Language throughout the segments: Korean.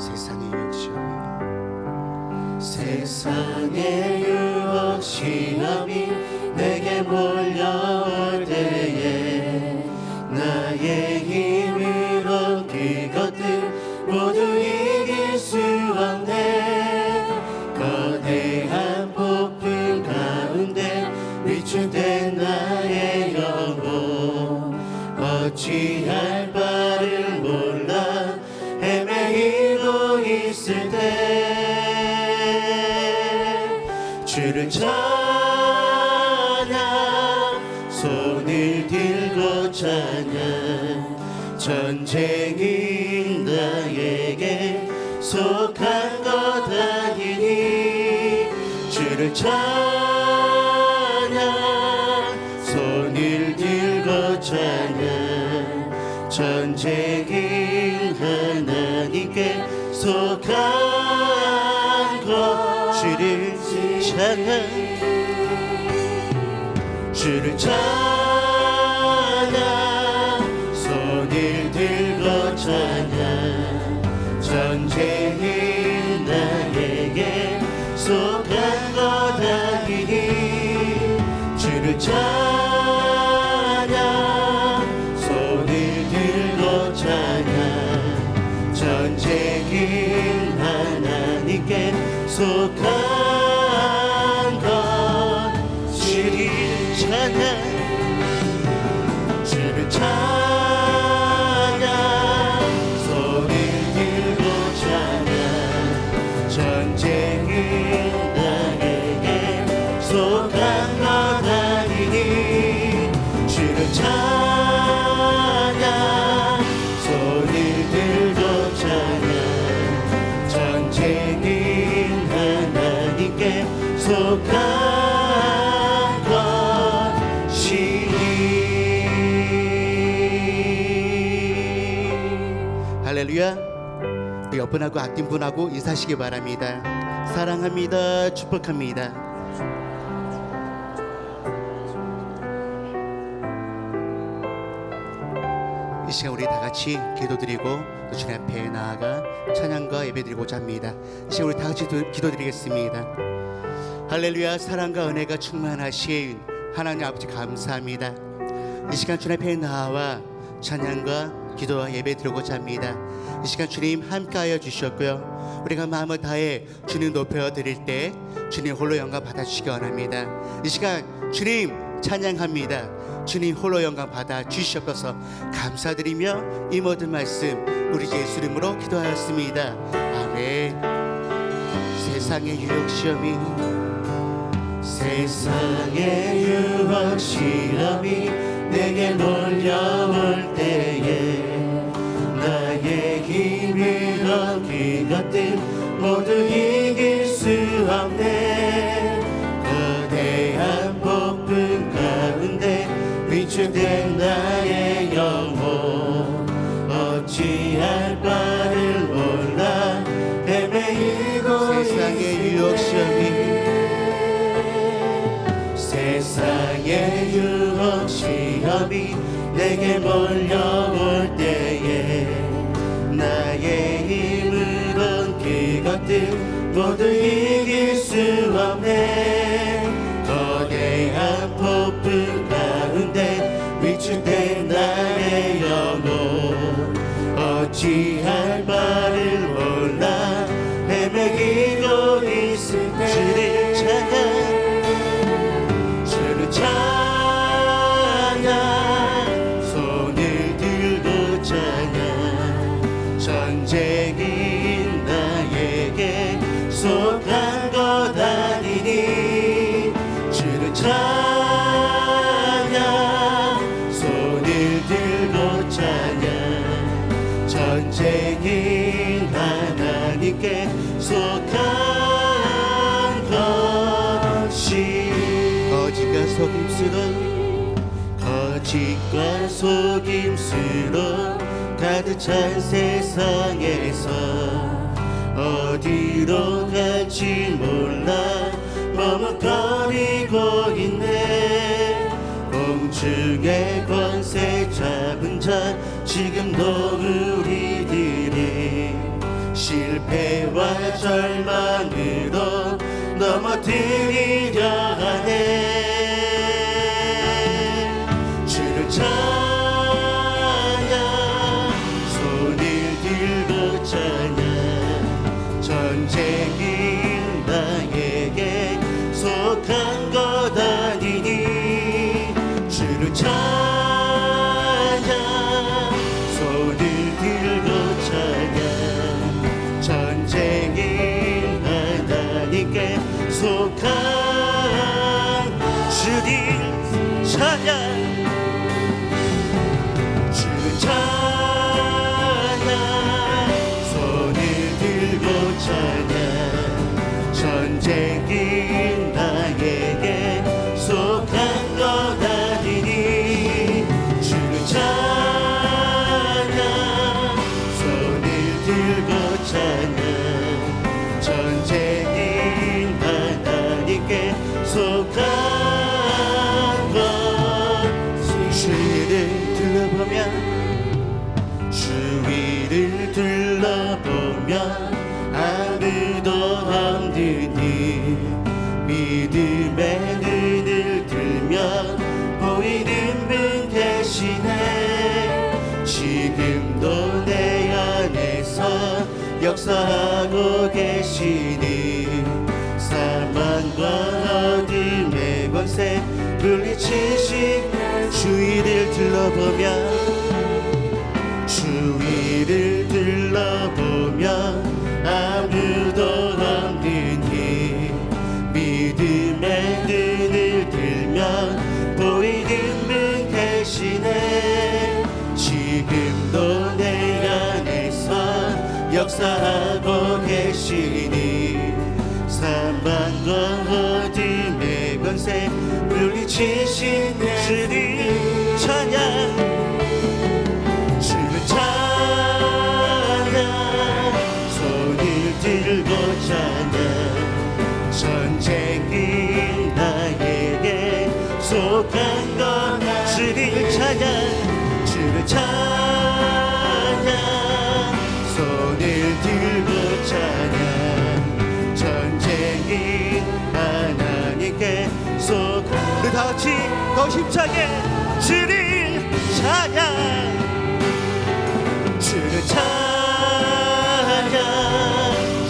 세상의 유혹 시험이 세상의 유혹 시험이 내게 몰려올 때에 나의 힘으로 그것들 모두 이길 수 없네. 거대한 폭풍 가운데 위축된 나의 영혼 어찌할 바를 몰라 헤매이고 있을 때 주를 찬양 손을 들고 찬양 전쟁이 나에게 속한 것 아니니 주를 찬양 손을 들고 찬양 전쟁이 하나님께 속한 것 주를 찬양 주를 찬양 손을 들고 찬양 전쟁이 나에게 속한 것 아니니 주를 찬양 손을 들고 찬양 전쟁이 하나님께 속한 것 주를 찬양 주를 찬양 손을 들고 찬양 전쟁이 나에게 속한 것 아니니 주를 찬양 손을 들고 찬양 전쟁이 하나님께 속한 할렐루야. 우리 옆 분하고 앞뒷 분하고 인사하시기 바랍니다. 사랑합니다. 축복합니다. 이 시간 우리 다 같이 기도드리고 또 주님 앞에 나아가 찬양과 예배드리고자 합니다. 이 시간 우리 다 같이 기도드리겠습니다. 할렐루야. 사랑과 은혜가 충만하신 하나님 아버지 감사합니다. 이 시간 주님 앞에 나와 찬양과 기도와 예배 드리고자 합니다. 이 시간 주님 함께하여 주셨고요, 우리가 마음을 다해 주님 높여 드릴 때 주님 홀로 영광 받아주시기 원합니다. 이 시간 주님 찬양합니다. 주님 홀로 영광 받아 주시옵소서. 감사드리며 이 모든 말씀 우리 예수 이름으로 기도하였습니다. 아멘. 세상의 유혹 시험이 세상의 유혹 시험이 내게 몰려올 때에 나의 힘으로 그것들 모두 이길 수 없네. 거대한 폭풍 가운데 위축된 나의 영혼 어찌할 바를 몰라 헤매이고 세상의 유혹 시험이 세상의 유혹 시험이 내게 몰려올 때에 나의 힘으론 그것들 모두 이길 수 없네. 거대한 폭풍 가운데 위축된 나의 영혼 어찌할 바를 몰라 헤매기고 있을 때 주를 찬양 손을 들고 찬양 전쟁이 나에게 속한 것 아니니 주를 찬양 손을 들고 찬양 전쟁이 하나님께 속한 것이 거짓과 속임수로 가득 찬 세상에서 어디로 갈지 몰라 머뭇거리고 있네. 공중의 권세 잡은 자 지금도 우리들이 실패와 절망으로 넘어뜨리려 하네. 주를 찬양, 손을 들고 찬양. 전쟁인 나에게 속한 것 아니니. 주를 찬양, 손을 들고 찬양. 전쟁인 하나님께 속한 주를 찬양. 주를 찬양, 손을 들고 찬양. 전쟁인 나에게 속한 것 아니니. 주를 찬양, 손을 들고 찬양. 전쟁인 하나님께 속한 것. 주위를 둘러보면, 주위를 둘러보면 아무도 없느니. 믿음의 눈을 들면 보이는 분 계시네. 지금도 내 안에서 역사하고 계시니. 사망과 어둠의 권세 물리치신. 주위를 둘러보면, 주위를 둘러보면 아무도 없느니. 믿음의 눈을 들면 보이는 분 계시네. 지금도 내 안에서 역사하고 계시니. 사망과 어둠의 권세 물리치신 주를 찬양. 주를 찬양, 손을 들고 찬양. 전쟁인 나에게 속한 것. 주를 찬양, 주를 찬양. 손을 들고 찬양. 전쟁인 하나님께 속한. 우리 다같이 더 힘차게 주를 찬양. 주를 찬양,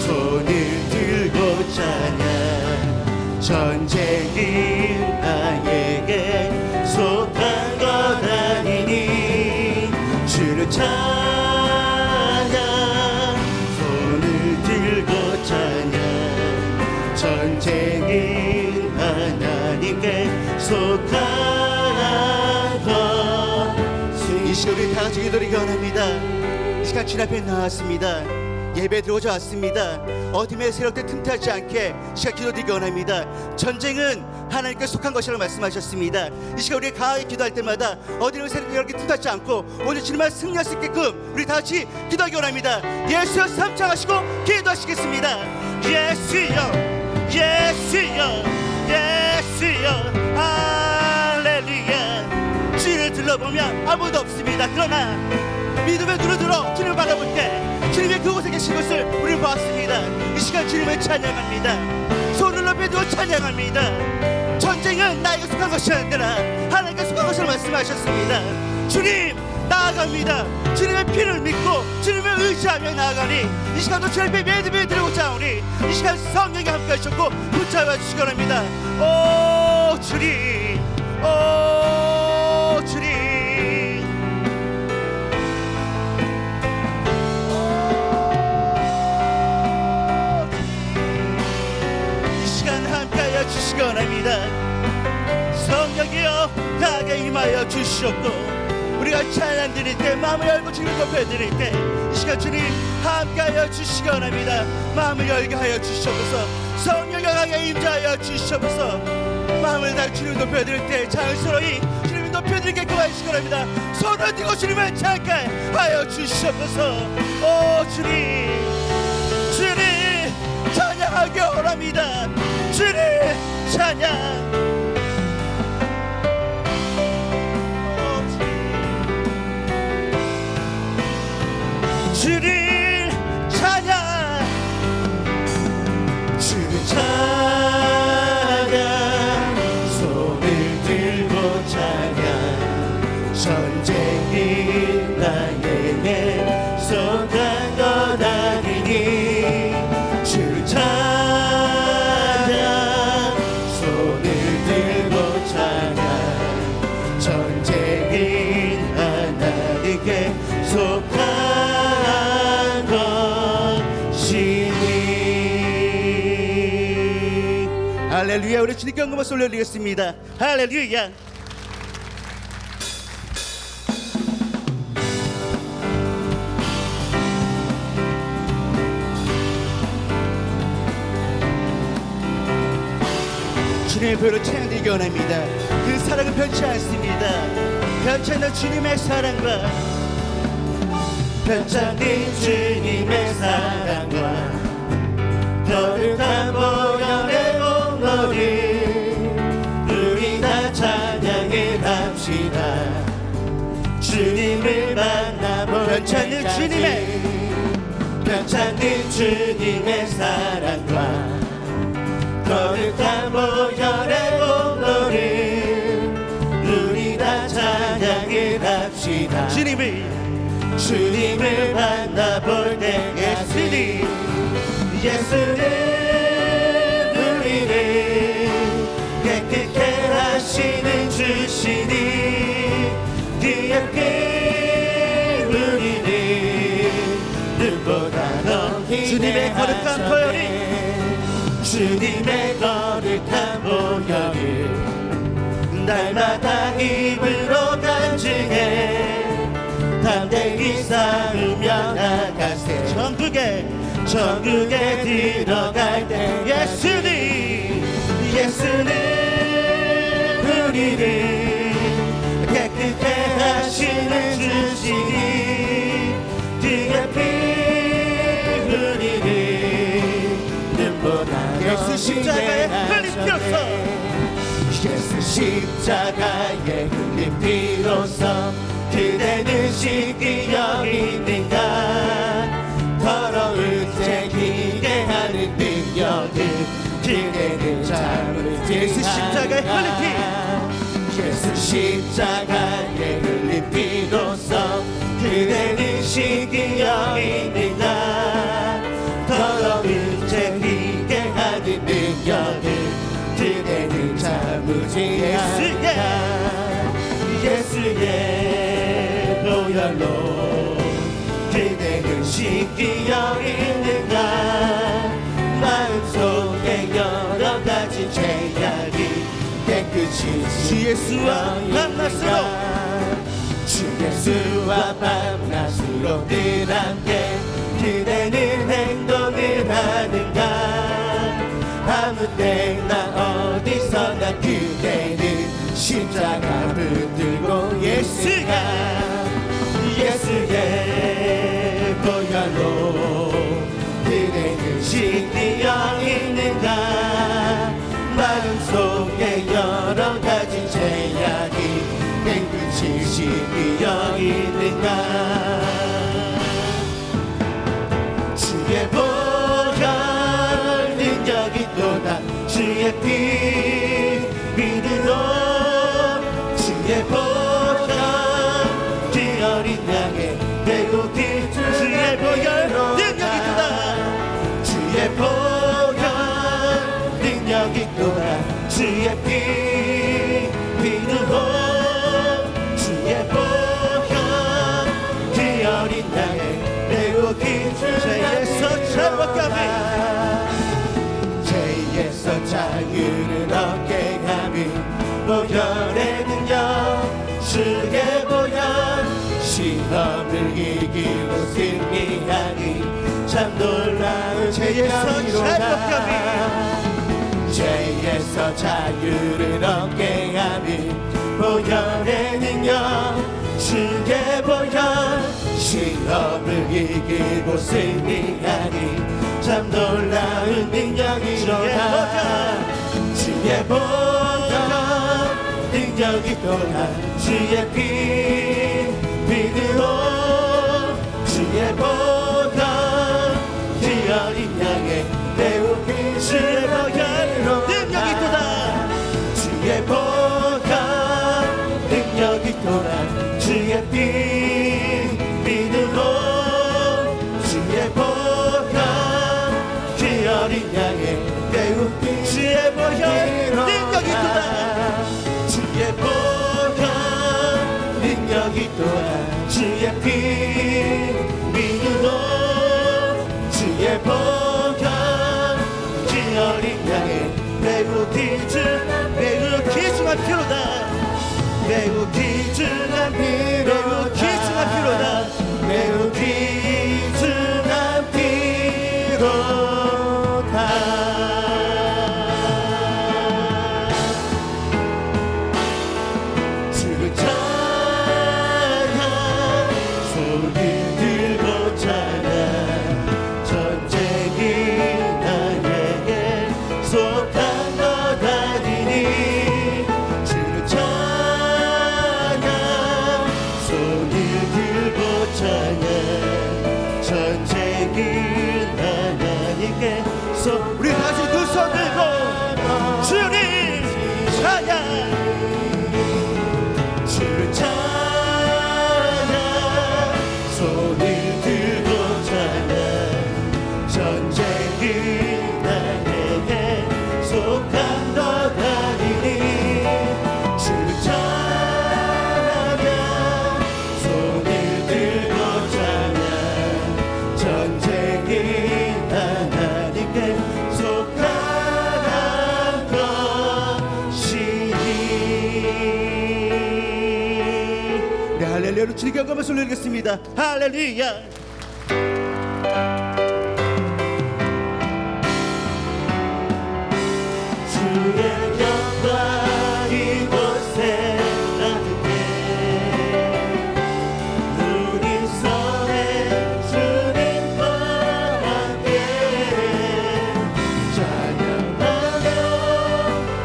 손을 들고 찬양. 전쟁인 나에게 속한 것 아니니. 주를 찬양, 손을 들고 찬양. 전쟁인 하나님께 속한 것. 이 시간 우리 다 같이 기도드리기 원합니다. 이 시간 주님 앞에 나왔습니다. 예배 들어오지 왔습니다. 어둠의 세력들 틈타지 않게 이 시간 기도드리기 원합니다. 전쟁은 하나님께 속한 것이라고 말씀하셨습니다. 이 시간 우리 강하게 기도할 때마다 어둠의 세력들이 틈타지 않고 오늘 주님만 승리할 수 있게끔 우리 다 같이 기도하기 원합니다. 예수여 삼창하시고 기도하시겠습니다. 예수여, 예수여, 예수여. 할렐루야. 주를 둘러보면 아무도 없습니다. 그러나 믿음의 눈을 들어 주님을 바라볼 때 주님의 그곳에 계신 것을 우리는 보았습니다. 이 시간 주님을 찬양합니다. 손을 높여 들어 찬양합니다. 전쟁은 나에게 속한 것이 아니라 하나님께 속한 것을 말씀하셨습니다. 주님 나아갑니다. 주님의 피를 믿고 주님을 의지하며 나아가니 이 시간도 주님의 믿음을 드리고자 하오니 이 시간 성령이 함께 하셨고 붙잡아 주시기 바랍니다. 오 주님, 오 주님. 이 시간 함께하여 주시기 원합니다. 성령이여 나에게 임하여 주시옵고 우리가 찬양 드릴 때 마음을 열고 주님을 높여 드릴 때 이 시간 주님 함께하여 주시기 원합니다. 마음을 열게 하여 주시옵소서. 성령 영광에 임자하여 주시옵소서. 마음을 다해 주님을 높여 드릴 때 자연스러이 주님을 높여 드리게끔 하시기 원합니다. 손을 들고 주님을 찬양하여 주시옵소서. 오 주님, 주님 찬양하기 원합니다. 주님 찬양. 주를 찬양. 빈 나에게 속한 것 아니니 주 찬양 손을 들고 찬양 전쟁인 하나님께 속한 것이니. 할렐루야. 우리 주님께 영광을 올려드리겠습니다. 할렐루야. 주님의 보혈로 찬양드리기 원합니다. 그 사랑은 변치 않습니다. 변치 않는 주님의 사랑과 변치 않는 주님의 사랑과 거룩한 보혈의 공로를 우리 다 찬양해 갑시다. 주님을 만나볼 변치 않는 때까지 주님의 변치 않는 주님의 사랑과 거룩한 보혈의 공로를 우리 다 찬양해 갑시다. 주님을 만나볼 때까지 예수는 우리를 깨끗게 하시는 주시니 그의 피 우리를 눈보다 더 주님의 거룩한 보혈이 주님의 거룩한 보혈을 날마다 입으로 간증해 담대히 쌓으며 나가세. 천국에 들어갈 때 예수는 우리를 깨끗게 하시는 주시니 그의 피 우리를 눈보다 예수 십자가에 흘린 피로써 예수 십자가에 흘린 피로써 그대는 씻기어 있는가. 더러울 때 기게 하는 능력을 그대는 잠을 예수 십자가에 흘린 피 예수 십자가에 흘린 피로써 그대는 씻기어 있는가. 더러울 때 기게 하는 능력을 그대는 참으지 않는가. 예수의 보혈로 그대는 씻기어 있는가. 마음속에 여러 가지 죄악이 깨끗이 주 예수와 밤낮으로 주 예수와 밤낮으로 늘 함께 그대는 행동을 하는가. 아무 때나 어디서나 그대는 십자가 붙들고 예수의 보혈로 그대는 씻기어 있는가. 마음속에 여러 가지 죄악이 깨끗이 씻기어 있는가. 주의 보혈 능력이 또다. 주의 피 믿으로 주의 보혈 그 어린 양의 배고픈 주의 보혈 능력이 또다. 주의 보혈 능력이 또다. 주의 피 믿으로 주의 보혈 그 어린 양의 배고픈 죄에서 자유롭게 죄에서 자유를 얻게 하며 보혈의 능력 주의 보혈 시험을 이기고 승리하니 참 놀라운 죄에서 능력이로다. 죄에서 자유를 얻게 하며 보혈의 능력 주의 보혈 시험을 이기고 승리하니 참 놀라운 능력이로다. 주의 보혈 능력이 또다. 주의 피 믿으로 주의 보혈 그 어린 양의 배우긴 주의 보혈로 능력이 또다. 주의 보혈 능력이 또다. 주의 피 능력이 또한 주의 피 믿음으로 주의 보혈 그 어린 양의 매우 귀중한 피로다 매우 귀중한 피로 매우 귀중한 피로다 매우 귀중한 피로다 주를 찬양 손을 들고 찬양 전쟁이 나에게 속한 것 아니니 주를 찬양 손을 들고 찬양 전쟁이 나에게 속 우리 다시 두 손 들고 주님 찬양 주를 찬양 손을 들고 찬양 전쟁이 나에게 속한 것 아니니 주를 찬양 손을 들고 찬양 전쟁이 나에게 속한 것이니 네, 할렐루야로 주님께 영광을 돌리겠습니다. 할렐루야. 주의 영광 이곳에 나타내 우리 성에 주님과 함께 찬양하며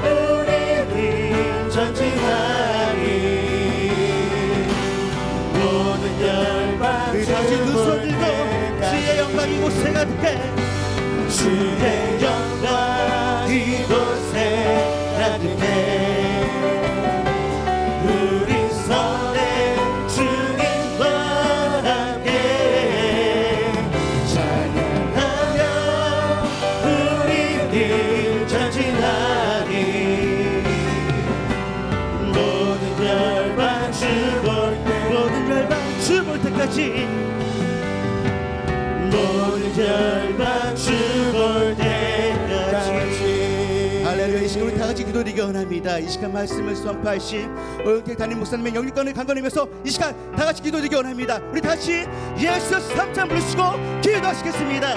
우리를 전진하리 모든 열방 우리 다시 두 손 들고 주의 영광 이곳에 가득해 주의 영광 이곳에 나타내 우리 성에 주님과 함께 찬양하며 우리를 전진하리 모든 열방 모든 열방 주 볼 때까지 모든 열방 주볼 때까지 할렐루야. 이 시간 우리 다 같이 기도드리기 원합니다. 이 시간 말씀을 선포하신 오영택 담임 목사님의 영육권을 강건하면서 이 시간 다 같이 기도드리기 원합니다. 우리 다 같이 예수 3장 부르시고 기도하시겠습니다.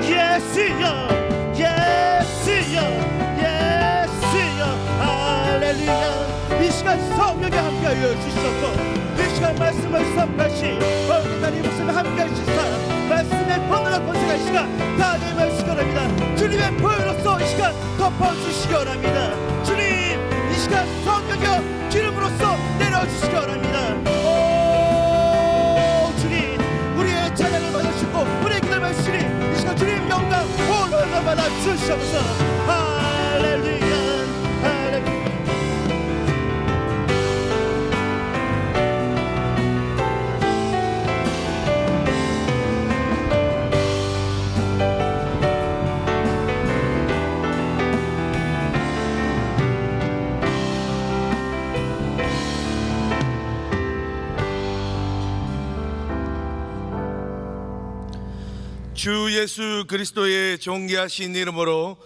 예수여 예수여 예수여 할렐루야. 이 시간 성령이 함께하여 주시옵고 이 시간 말씀을 선포하신 오영택 담임 목사님 함께하시사 말씀의 번호가 권세가 이 시간 다 내마시기 원합니다. 주님의 보혈로서 이 시간 덮어주시기 원합니다. 주님 이 시간 성령의 기름으로써 내려주시기 원합니다. 오 주님 우리의 찬양을 받으시고 우리의 기도를 받으시니 이 시간 주님 영광 홀로 받아 주시옵소서. 할렐루야 할렐루야. 주 예수 그리스도의 존귀하신 이름으로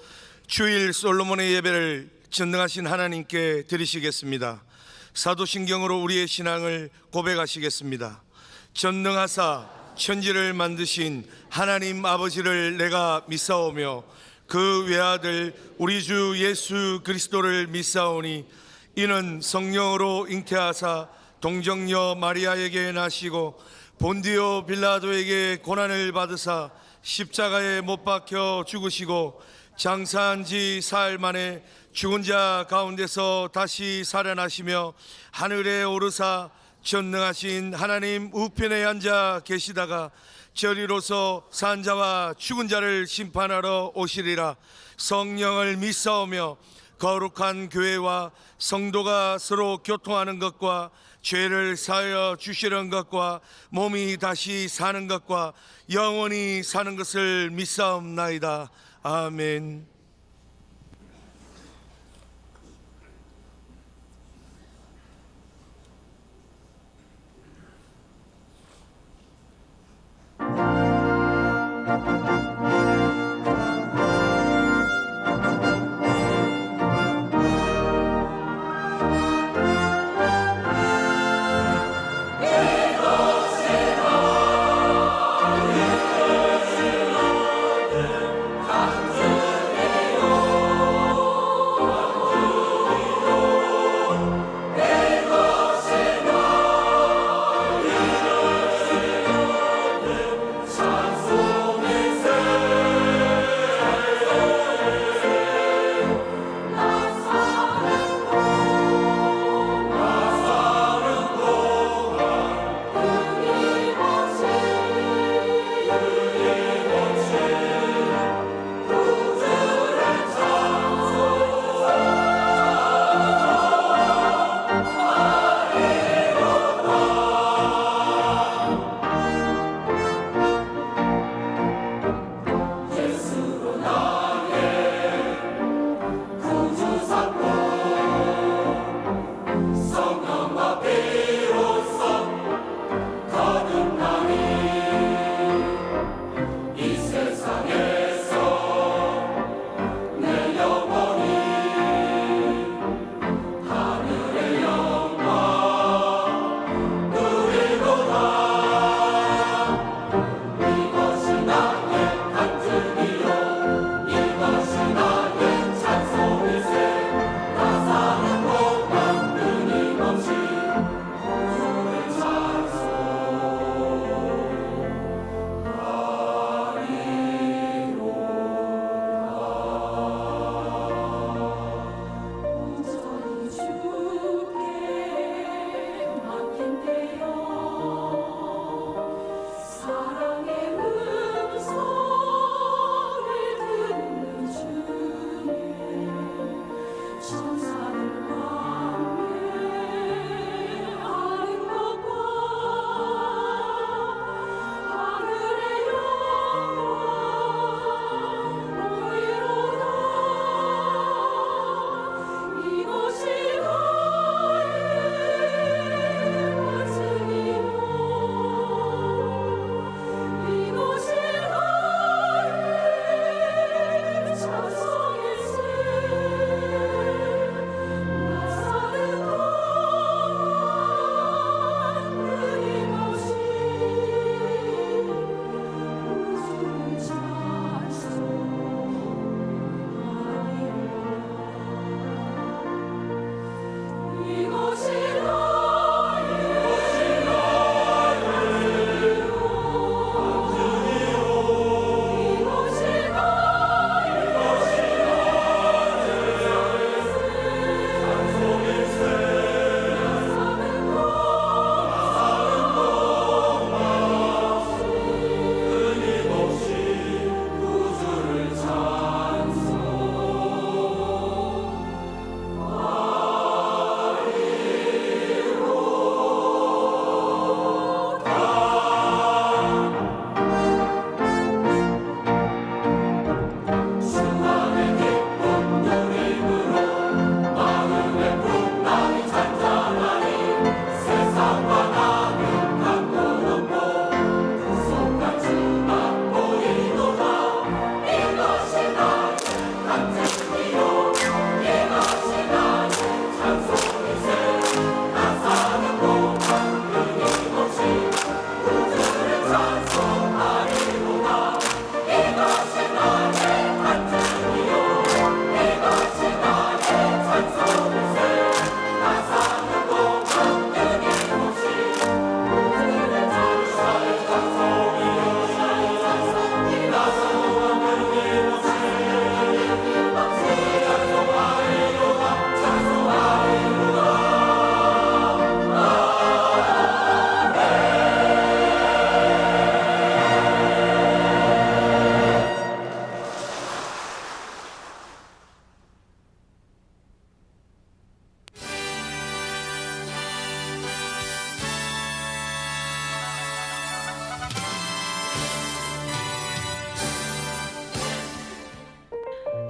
주일 솔로몬의 예배를 전능하신 하나님께 드리시겠습니다. 사도신경으로 우리의 신앙을 고백하시겠습니다. 전능하사 천지를 만드신 하나님 아버지를 내가 믿사오며 그 외아들 우리 주 예수 그리스도를 믿사오니 이는 성령으로 잉태하사 동정녀 마리아에게 나시고 본디오 빌라도에게 고난을 받으사 십자가에 못 박혀 죽으시고 장사한 지 사흘 만에 죽은 자 가운데서 다시 살아나시며 하늘에 오르사 전능하신 하나님 우편에 앉아 계시다가 저리로서 산 자와 죽은 자를 심판하러 오시리라. 성령을 믿사오며 거룩한 교회와 성도가 서로 교통하는 것과 죄를 사하여 주시는 것과 몸이 다시 사는 것과 영원히 사는 것을 믿사옵나이다. 아멘.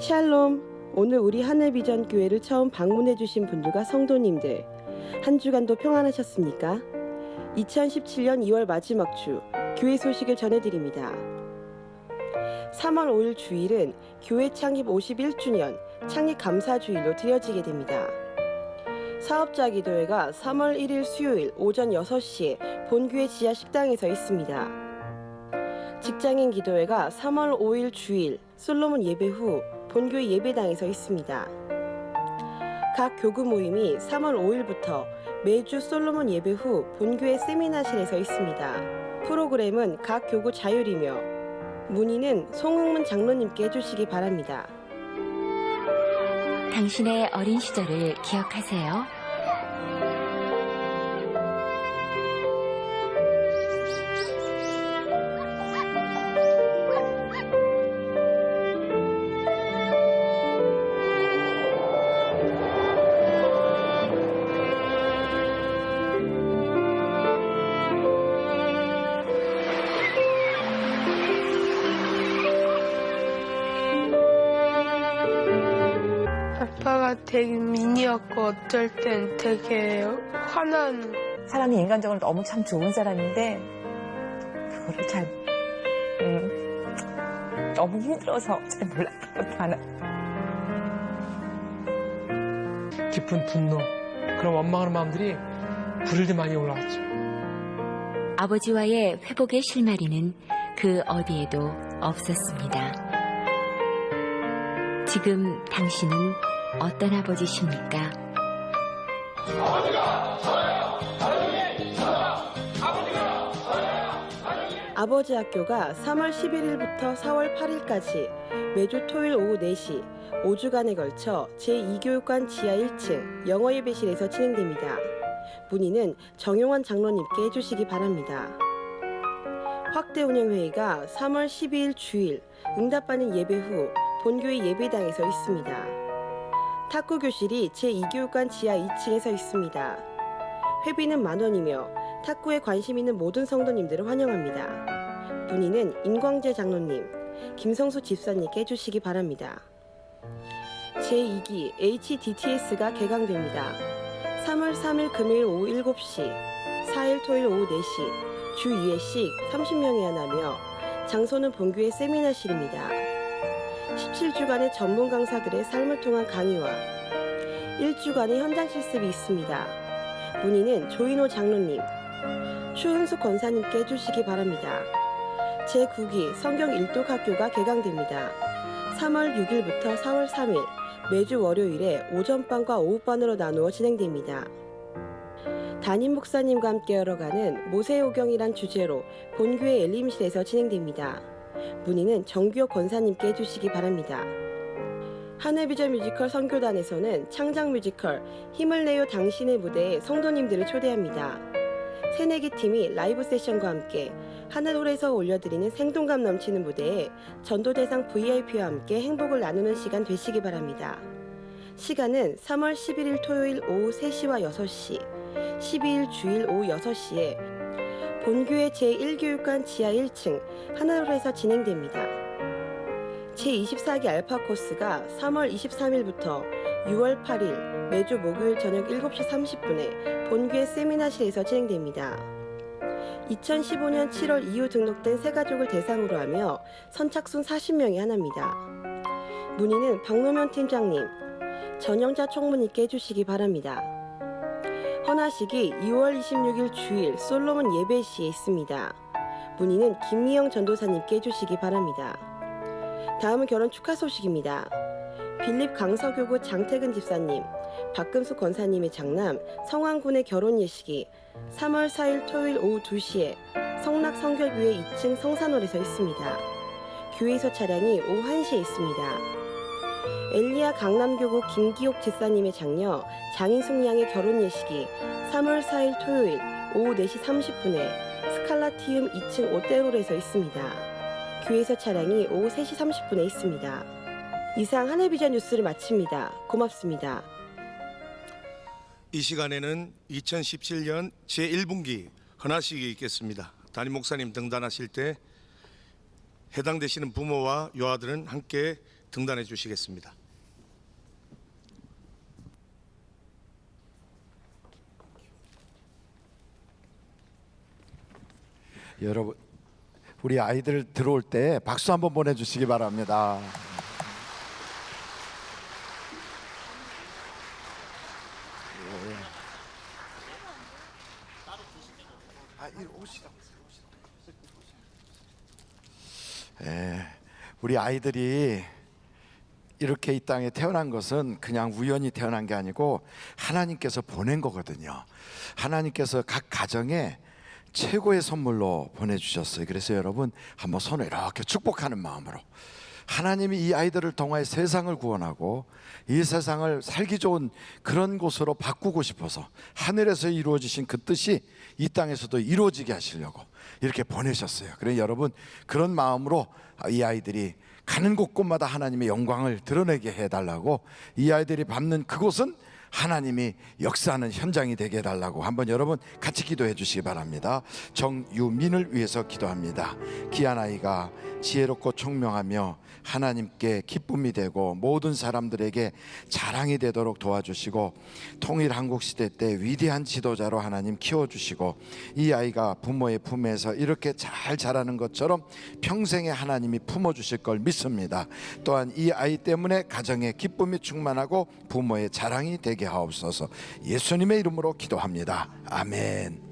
샬롬. 오늘 우리 하늘비전 교회를 처음 방문해 주신 분들과 성도님들, 한 주간도 평안하셨습니까? 2017년 2월 마지막 주 교회 소식을 전해드립니다. 3월 5일 주일은 교회 창립 51주년 창립 감사주일로 드려지게 됩니다. 사업자 기도회가 3월 1일 수요일 오전 6시에 본교회 지하 식당에서 있습니다. 직장인 기도회가 3월 5일 주일 솔로몬 예배 후 본교회 예배당에서 있습니다. 각 교구 모임이 3월 5일부터 매주 솔로몬 예배 후 본교회 세미나실에서 있습니다. 프로그램은 각 교구 자율이며 문의는 송흥문 장로님께 해주시기 바랍니다. 당신의 어린 시절을 기억하세요? 아빠가 되게 미니였고 어떨 땐 되게 화나는. 사람이 인간적으로 너무 참 좋은 사람인데 그거를 잘 너무 힘들어서 잘 몰랐던 것도 많아. 깊은 분노, 그런 원망하는 마음들이 불일 때 많이 올라왔죠. 아버지와의 회복의 실마리는 그 어디에도 없었습니다. 지금 당신은 어떤 아버지십니까? 아버지 학교가 3월 11일부터 4월 8일까지 매주 토요일 오후 4시 5주간에 걸쳐 제2교육관 지하 1층 영어 예배실에서 진행됩니다. 문의는 정용환 장로님께 해주시기 바랍니다. 확대 운영 회의가 3월 12일 주일 응답받는 예배 후 본교회 예배당에서 있습니다. 탁구 교실이 제2교육관 지하 2층에서 있습니다. 회비는 만원이며 탁구에 관심 있는 모든 성도님들을 환영합니다. 문의는 임광재 장로님, 김성수 집사님께 해주시기 바랍니다. 제2기 HDTS가 개강됩니다. 3월 3일 금요일 오후 7시, 4일 토요일 오후 4시, 주 2회씩 30명이 하나며 장소는 본교회 세미나실입니다. 17주간의 전문 강사들의 삶을 통한 강의와 1주간의 현장 실습이 있습니다. 문의는 조인호 장로님, 추은숙 권사님께 해주시기 바랍니다. 제9기 성경 일독 학교가 개강됩니다. 3월 6일부터 4월 3일 매주 월요일에 오전반과 오후반으로 나누어 진행됩니다. 담임 목사님과 함께 열어가는 모세오경이란 주제로 본교회 엘림실에서 진행됩니다. 문의는 정규혁 권사님께 해주시기 바랍니다. 하늘비전 뮤지컬 선교단에서는 창작 뮤지컬 힘을 내요 당신의 무대에 성도님들을 초대합니다. 새내기 팀이 라이브 세션과 함께 하늘홀에서 올려드리는 생동감 넘치는 무대에 전도대상 VIP와 함께 행복을 나누는 시간 되시기 바랍니다. 시간은 3월 11일 토요일 오후 3시와 6시, 12일 주일 오후 6시에 본교회 제1교육관 지하 1층 하늘홀에서 진행됩니다. 제24기 알파 코스가 3월 23일부터 6월 8일 매주 목요일 저녁 7시 30분에 본교회 세미나실에서 진행됩니다. 2015년 7월 이후 등록된 새가족을 대상으로 하며 선착순 40명이 하나입니다. 문의는 박노면 팀장님, 전영자 총무님께 해주시기 바랍니다. 헌화식이 2월 26일 주일 솔로몬 예배시에 있습니다. 문의는 김미영 전도사님께 해주시기 바랍니다. 다음은 결혼 축하 소식입니다. 빌립 강서교구 장태근 집사님, 박금숙 권사님의 장남 성환군의 결혼 예식이 3월 4일 토요일 오후 2시에 성락 성결교회 2층 성산홀에서 있습니다. 교회에서 차량이 오후 1시에 있습니다. 엘리야 강남교구 김기옥 집사님의 장녀 장인숙 양의 결혼 예식이 3월 4일 토요일 오후 4시 30분에 스칼라티움 2층 오떼롤에서 있습니다. 교회에서 차량이 오후 3시 30분에 있습니다. 이상 하늘비전 뉴스를 마칩니다. 고맙습니다. 이 시간에는 2017년 제1분기 헌화식이 있겠습니다. 담임 목사님 등단하실 때 해당되시는 부모와 요아들은 함께 등단해 주시겠습니다. 여러분, 우리 아이들 들어올 때 박수 한번 보내주시기 바랍니다. 우리 아이들이 이렇게 이 땅에 태어난 것은 그냥 우연히 태어난 게 아니고 하나님께서 보낸 거거든요. 하나님께서 각 가정에 최고의 선물로 보내주셨어요. 그래서 여러분 한번 손을 이렇게 축복하는 마음으로 하나님이 이 아이들을 통하여 세상을 구원하고 이 세상을 살기 좋은 그런 곳으로 바꾸고 싶어서 하늘에서 이루어지신 그 뜻이 이 땅에서도 이루어지게 하시려고 이렇게 보내셨어요. 그래서 여러분 그런 마음으로 이 아이들이 가는 곳곳마다 하나님의 영광을 드러내게 해달라고, 이 아이들이 밟는 그곳은 하나님이 역사하는 현장이 되게 해달라고 한번 여러분 같이 기도해 주시기 바랍니다. 정유민을 위해서 기도합니다. 귀한 아이가 지혜롭고 총명하며 하나님께 기쁨이 되고 모든 사람들에게 자랑이 되도록 도와주시고 통일 한국 시대 때 위대한 지도자로 하나님 키워주시고 이 아이가 부모의 품에서 이렇게 잘 자라는 것처럼 평생에 하나님이 품어주실 걸 믿습니다. 또한 이 아이 때문에 가정에 기쁨이 충만하고 부모의 자랑이 되게 하옵소서. 예수님의 이름으로 기도합니다. 아멘.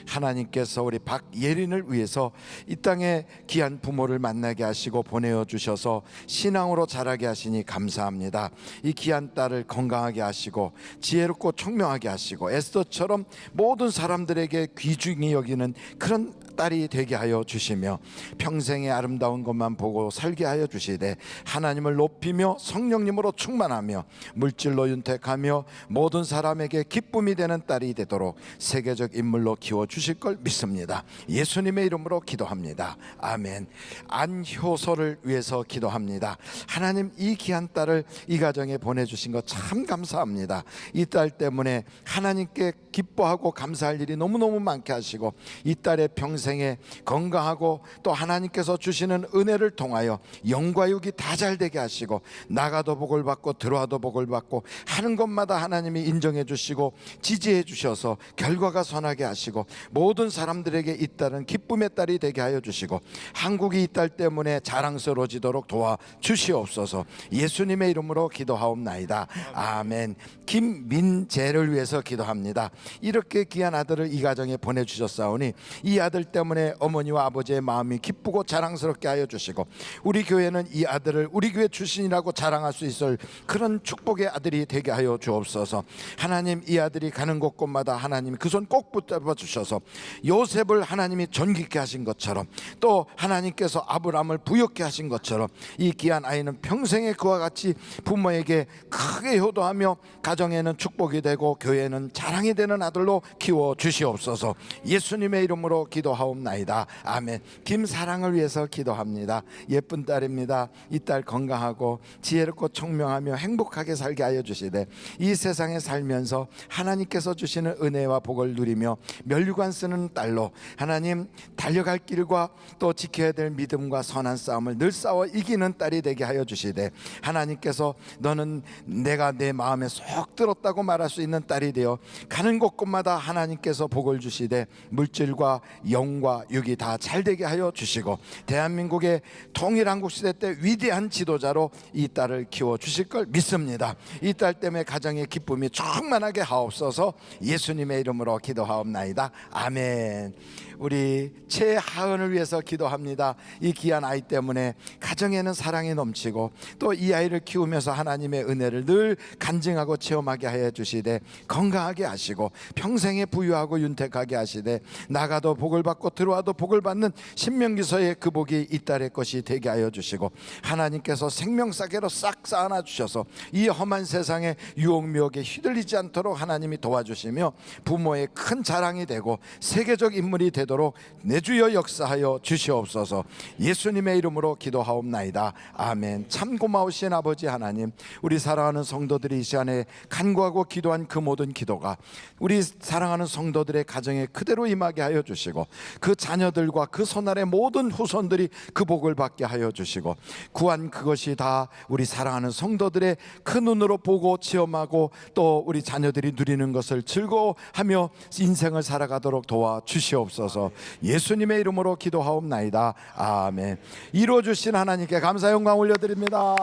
하나님께서 우리 박예린을 위해서 이 땅에 귀한 부모를 만나게 하시고 보내어 주셔서 신앙으로 자라게 하시니 감사합니다. 이 귀한 딸을 건강하게 하시고 지혜롭고 총명하게 하시고 에스더처럼 모든 사람들에게 귀중히 여기는 그런 딸이 되게 하여 주시며 평생의 아름다운 것만 보고 살게 하여 주시되 하나님을 높이며 성령님으로 충만하며 물질로 윤택하며 모든 사람에게 기쁨이 되는 딸이 되도록 세계적 인물로 키워 주실 걸 믿습니다. 예수님의 이름으로 기도합니다. 아멘. 안효서를 위해서 기도합니다. 하나님 이 귀한 딸을 이 가정에 보내주신 것 참 감사합니다. 이 딸 때문에 하나님께 기뻐하고 감사할 일이 너무너무 많게 하시고 이 딸의 평생에 건강하고 또 하나님께서 주시는 은혜를 통하여 영과 육이 다 잘되게 하시고 나가도 복을 받고 들어와도 복을 받고 하는 것마다 하나님이 인정해 주시고 지지해 주셔서 결과가 선하게 하시고 모든 사람들에게 이 딸은 기쁨의 딸이 되게 하여 주시고 한국이 이 딸 때문에 자랑스러워지도록 도와주시옵소서. 예수님의 이름으로 기도하옵나이다. 아멘. 김민재를 위해서 기도합니다. 이렇게 귀한 아들을 이 가정에 보내주셨사오니 이 아들 때문에 어머니와 아버지의 마음이 기쁘고 자랑스럽게 하여 주시고 우리 교회는 이 아들을 우리 교회 출신이라고 자랑할 수 있을 그런 축복의 아들이 되게 하여 주옵소서. 하나님 이 아들이 가는 곳곳마다 하나님 그 손 꼭 붙잡아 주셔서 요셉을 하나님이 존귀케 하신 것처럼 또 하나님께서 아브라함을 부욕케 하신 것처럼 이 귀한 아이는 평생에 그와 같이 부모에게 크게 효도하며 가정에는 축복이 되고 교회는 자랑이 되는 아들로 키워 주시옵소서. 예수님의 이름으로 기도하옵나이다. 아멘. 김사랑을 위해서 기도합니다. 예쁜 딸입니다. 이 딸 건강하고 지혜롭고 총명하며 행복하게 살게 하여 주시되 이 세상에 살면서 하나님께서 주시는 은혜와 복을 누리며 면류관 쓰는 딸로 하나님 달려갈 길과 또 지켜야 될 믿음과 선한 싸움을 늘 싸워 이기는 딸이 되게 하여 주시되 하나님께서 너는 내가 내 마음에 쏙 들었다고 말할 수 있는 딸이 되어 가는 곳곳마다 하나님께서 복을 주시되 물질과 영과 육이 다 잘되게 하여 주시고 대한민국의 통일한국시대 때 위대한 지도자로 이 딸을 키워 주실 걸 믿습니다. 이 딸 때문에 가정의 기쁨이 충만하게 하옵소서. 예수님의 이름으로 기도하옵나이다. 아멘. 우리 최하은을 위해서 기도합니다. 이 귀한 아이 때문에 가정에는 사랑이 넘치고 또 이 아이를 키우면서 하나님의 은혜를 늘 간증하고 체험하게 하여 주시되 건강하게 하시고 평생에 부유하고 윤택하게 하시되 나가도 복을 받고 들어와도 복을 받는 신명기서의 그 복이 이 딸의 것이 되게 하여 주시고 하나님께서 생명사계로 싹 쌓아놔 주셔서 이 험한 세상에 유혹미혹에 휘둘리지 않도록 하나님이 도와주시며 부모의 큰 자랑이 되고 세계적 인물이 되도록 내주여 역사하여 주시옵소서. 예수님의 이름으로 기도하옵나이다. 아멘. 참 고마우신 아버지 하나님, 우리 사랑하는 성도들이 이 시간에 간구하고 기도한 그 모든 기도가 우리 사랑하는 성도들의 가정에 그대로 임하게 하여 주시고 그 자녀들과 그 손아래 모든 후손들이 그 복을 받게 하여 주시고, 구한 그것이 다 우리 사랑하는 성도들의 큰 눈으로 보고 체험하고 또 우리 자녀들이 누리는 것을 즐거워하며 인생을 살아가도록 도와 주시옵소서. 예수님의 이름으로 기도하옵나이다. 아멘. 이루어주신 하나님께 감사 영광 올려드립니다.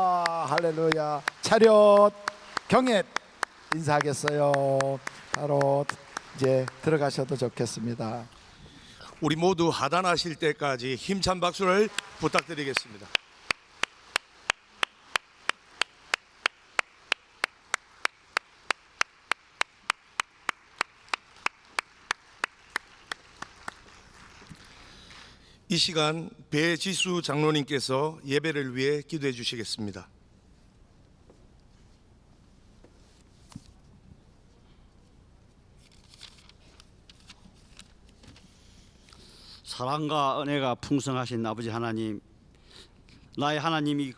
할렐루야. 차렷 경례 인사하겠어요. 바로 이제 들어가셔도 좋겠습니다. 우리 모두 하단하실 때까지 힘찬 박수를 부탁드리겠습니다. 이 시간 배지수 장로님께서 예배를 위해 기도해 주시겠습니다. 사랑과 은혜가 풍성하신 아버지 하나님, 나의 하나님이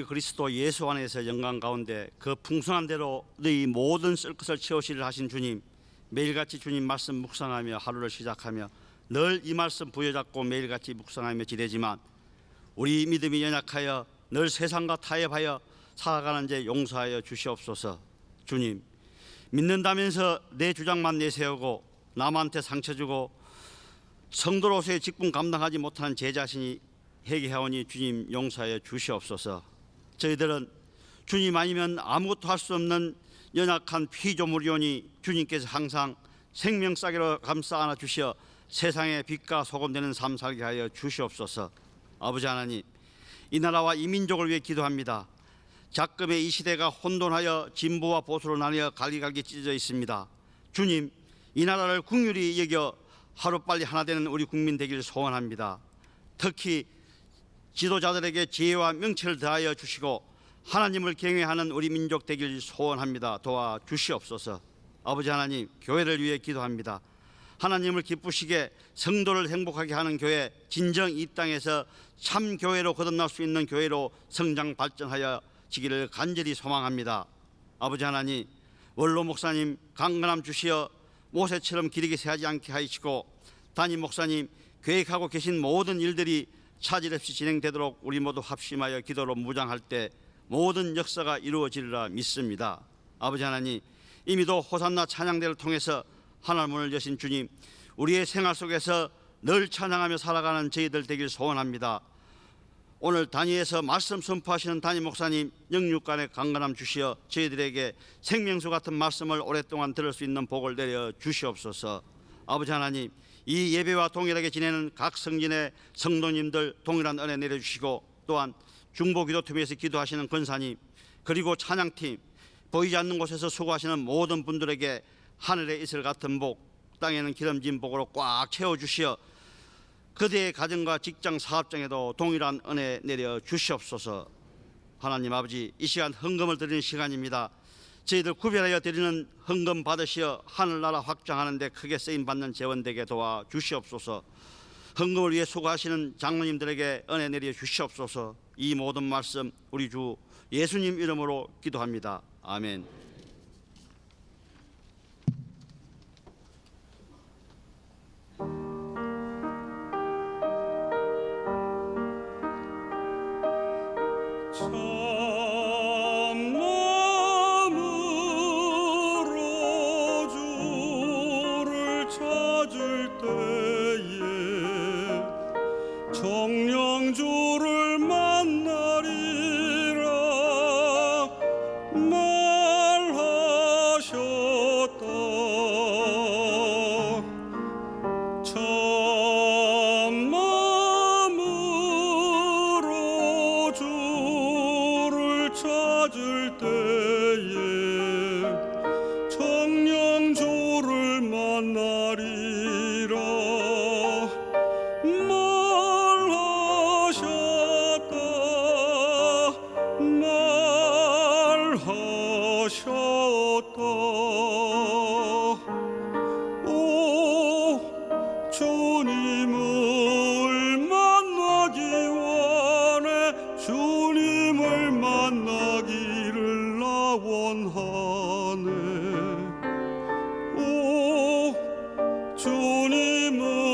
그리스도 예수 안에서 영광 가운데 그 풍성한 대로 너희 모든 쓸 것을 채우시리라 하신 주님, 매일같이 주님 말씀 묵상하며 하루를 시작하며 늘 이 말씀 부여잡고 매일같이 묵상하며 지내지만 우리 믿음이 연약하여 늘 세상과 타협하여 살아가는 자 용서하여 주시옵소서. 주님, 믿는다면서 내 주장만 내세우고 남한테 상처 주고 성도로서의 직분 감당하지 못하는 제 자신이 회개하오니 주님 용서하여 주시옵소서. 저희들은 주님 아니면 아무것도 할 수 없는 연약한 피조물이오니 주님께서 항상 생명싸개로 감싸 안아 주시어 세상의 빛과 소금 되는 삶 살게 하여 주시옵소서. 아버지 하나님, 이 나라와 이 민족을 위해 기도합니다. 작금의 이 시대가 혼돈하여 진보와 보수로 나뉘어 갈기갈기 찢어져 있습니다. 주님, 이 나라를 긍휼히 여겨 하루빨리 하나 되는 우리 국민 되기를 소원합니다. 특히 지도자들에게 지혜와 명철을 더하여 주시고 하나님을 경외하는 우리 민족 되기를 소원합니다. 도와 주시옵소서. 아버지 하나님, 교회를 위해 기도합니다. 하나님을 기쁘시게 성도를 행복하게 하는 교회, 진정 이 땅에서 참 교회로 거듭날 수 있는 교회로 성장 발전하여 지기를 간절히 소망합니다. 아버지 하나님, 원로 목사님 강건함 주시어 모세처럼 기르게 새하지 않게 하시고 담임 목사님 계획하고 계신 모든 일들이 차질 없이 진행되도록 우리 모두 합심하여 기도로 무장할 때 모든 역사가 이루어지리라 믿습니다. 아버지 하나님, 이미도 호산나 찬양대를 통해서 하늘 문을 여신 주님, 우리의 생활 속에서 늘 찬양하며 살아가는 저희들 되길 소원합니다. 오늘 단위에서 말씀 선포하시는 담임 목사님 영육간의 강건함 주시어 저희들에게 생명수 같은 말씀을 오랫동안 들을 수 있는 복을 내려 주시옵소서. 아버지 하나님, 이 예배와 동일하게 지내는 각 성진의 성도님들 동일한 은혜 내려주시고, 또한 중보기도팀에서 기도하시는 권사님 그리고 찬양팀, 보이지 않는 곳에서 수고하시는 모든 분들에게 하늘의 이슬 같은 복, 땅에는 기름진 복으로 꽉 채워주시어 그대의 가정과 직장 사업장에도 동일한 은혜 내려 주시옵소서. 하나님 아버지, 이 시간 헌금을 드리는 시간입니다. 저희들 구별하여 드리는 헌금 받으시어 하늘나라 확장하는 데 크게 쓰임받는 재원되게 도와 주시옵소서. 헌금을 위해 수고하시는 장로님들에게 은혜 내려 주시옵소서. 이 모든 말씀 우리 주 예수님 이름으로 기도합니다. 아멘. 참으로 주를 찾을 때에 정령 주를 만나리라 말하셨다. 참마음으로 주를 찾을 때에 정령 주를 만나리라 말하셨다. 오 주님을 만나기 원해 주님을 만나기를 나 원하네. 오 주님을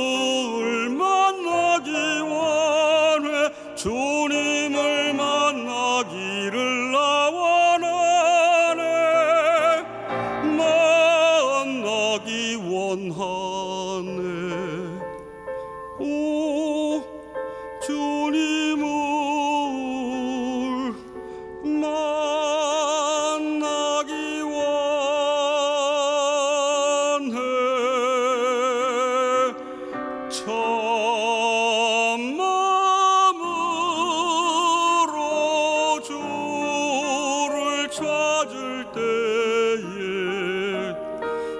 오 주님을 만나기 원해 참 마음으로 주를 찾을 때에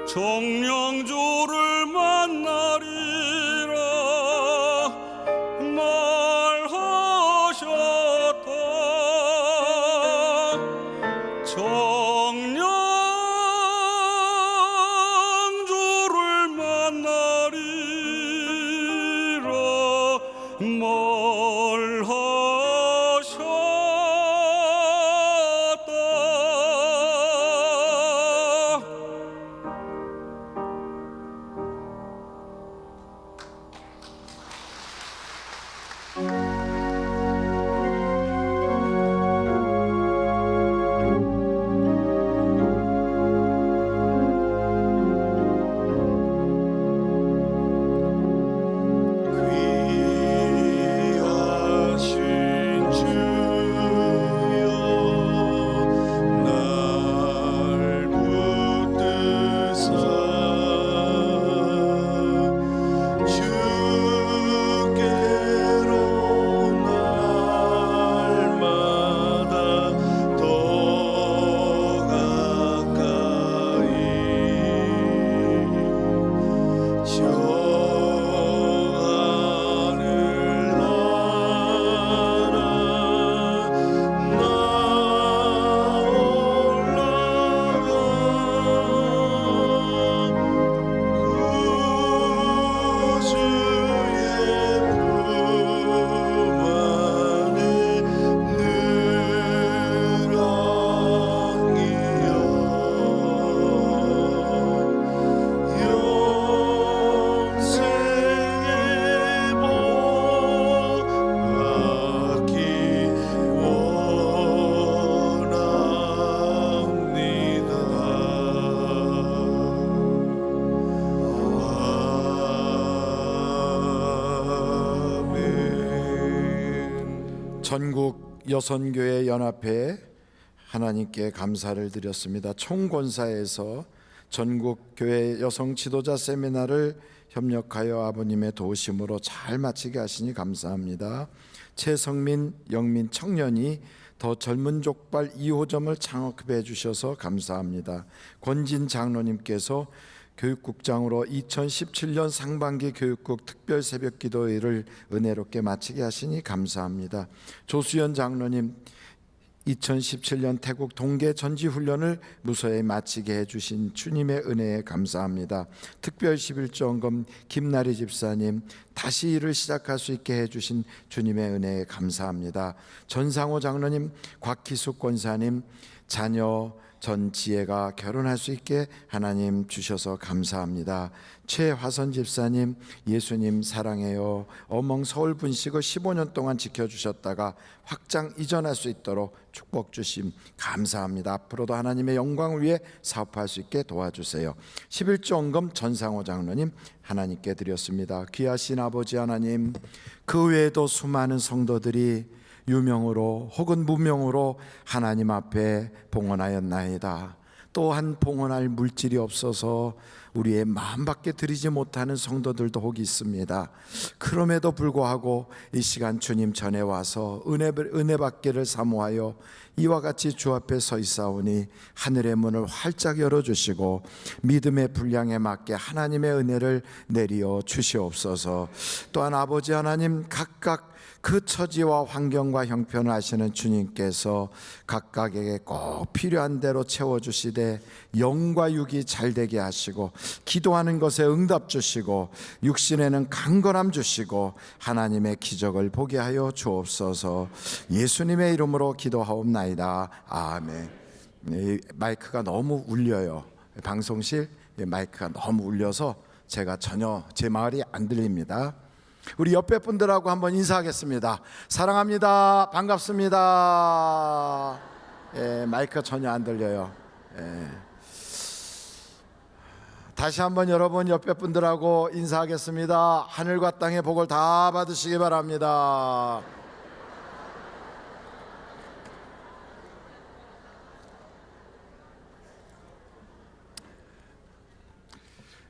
정령 주를 만나리라 말하셨다. 정령 주를 만나리라 말하셨다. 귀하신 주여 날 붙드사 주께로 날마다 더 가까이 저 하늘 나라 나 올라가 구주의 품 안에 늘 안기여 영생의 복 받기 원합니다. 전국 여선교회 연합회에 하나님께 감사를 드렸습니다. 총권사에서 전국 교회 여성 지도자 세미나를 협력하여 아버님의 도우심으로 잘 마치게 하시니 감사합니다. 최성민, 영민 청년이 더 젊은 족발 2호점을 창업해 주셔서 감사합니다. 권진 장로님께서 교육국장으로 2017년 상반기 교육국 특별 새벽 기도회를 은혜롭게 마치게 하시니 감사합니다. 조수연 장로님 2017년 태국 동계 전지훈련을 무사히 마치게 해주신 주님의 은혜에 감사합니다. 특별 11조원금 김나리 집사님 다시 일을 시작할 수 있게 해주신 주님의 은혜에 감사합니다. 전상호 장로님, 곽희숙 권사님 자녀 전 지혜가 결혼할 수 있게 하나님 주셔서 감사합니다. 최화선 집사님, 예수님 사랑해요. 어멍 서울 분식을 15년 동안 지켜주셨다가 확장 이전할 수 있도록 축복 주심 감사합니다. 앞으로도 하나님의 영광을 위해 사업할 수 있게 도와주세요. 11조원금 전상호 장로님 하나님께 드렸습니다. 귀하신 아버지 하나님, 그 외에도 수많은 성도들이 유명으로 혹은 무명으로 하나님 앞에 봉헌하였나이다. 또한 봉헌할 물질이 없어서 우리의 마음밖에 드리지 못하는 성도들도 혹 있습니다. 그럼에도 불구하고 이 시간 주님 전에 와서 은혜 받기를 사모하여 이와 같이 주 앞에 서 있사오니 하늘의 문을 활짝 열어주시고 믿음의 분량에 맞게 하나님의 은혜를 내리어 주시옵소서. 또한 아버지 하나님, 각각 그 처지와 환경과 형편을 아시는 주님께서 각각에게 꼭 필요한 대로 채워주시되 영과 육이 잘되게 하시고 기도하는 것에 응답 주시고 육신에는 강건함 주시고 하나님의 기적을 보게 하여 주옵소서. 예수님의 이름으로 기도하옵나이다. 아멘. 마이크가 너무 울려요. 방송실 마이크가 너무 울려서 제가 전혀 제 말이 안 들립니다. 우리 옆에 분들하고 한번 인사하겠습니다. 사랑합니다. 반갑습니다. 마이크가 전혀 안 들려요. 다시 한번 여러분 옆에 분들하고 인사하겠습니다. 하늘과 땅의 복을 다 받으시기 바랍니다.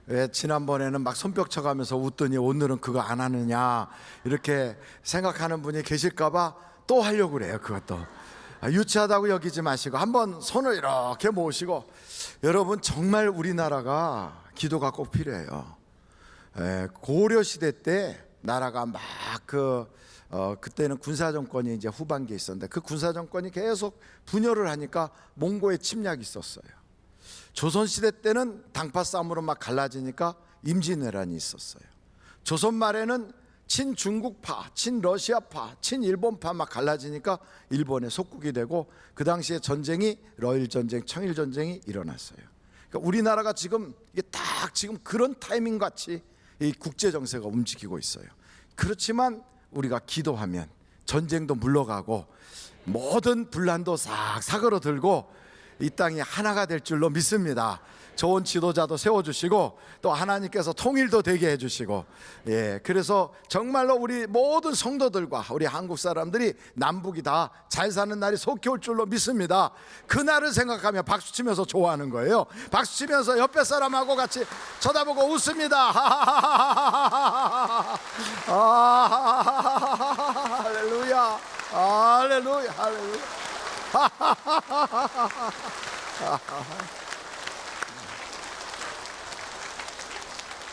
왜 지난번에는 막 손뼉 쳐가면서 웃더니 오늘은 그거 안 하느냐 이렇게 생각하는 분이 계실까봐 또 하려고 그래요. 그것도 유치하다고 여기지 마시고 한번 손을 이렇게 모으시고, 여러분 정말 우리나라가 기도가 꼭 필요해요. 고려 시대 때 나라가 막 그때는 군사 정권이 이제 후반기에 있었는데 그 군사 정권이 계속 분열을 하니까 몽고의 침략이 있었어요. 조선 시대 때는 당파 싸움으로 막 갈라지니까 임진왜란이 있었어요. 조선 말에는 친중국파, 친러시아파, 친일본파 막 갈라지니까 일본의 속국이 되고, 그 당시에 전쟁이 러일 전쟁, 청일 전쟁이 일어났어요. 그러니까 우리나라가 지금 이게 딱 지금 그런 타이밍 같이 이 국제 정세가 움직이고 있어요. 그렇지만 우리가 기도하면 전쟁도 물러가고 모든 분란도 싹 사그러들고 이 땅이 하나가 될 줄로 믿습니다. 좋은 지도자도 세워주시고 또 하나님께서 통일도 되게 해주시고, 그래서 정말로 우리 모든 성도들과 우리 한국 사람들이 남북이 다 잘 사는 날이 속히 올 줄로 믿습니다. 그날을 생각하며 박수치면서 좋아하는 거예요. 박수치면서 옆에 사람하고 같이 쳐다보고 웃습니다. 할렐루야, 할렐루야, 할렐루야.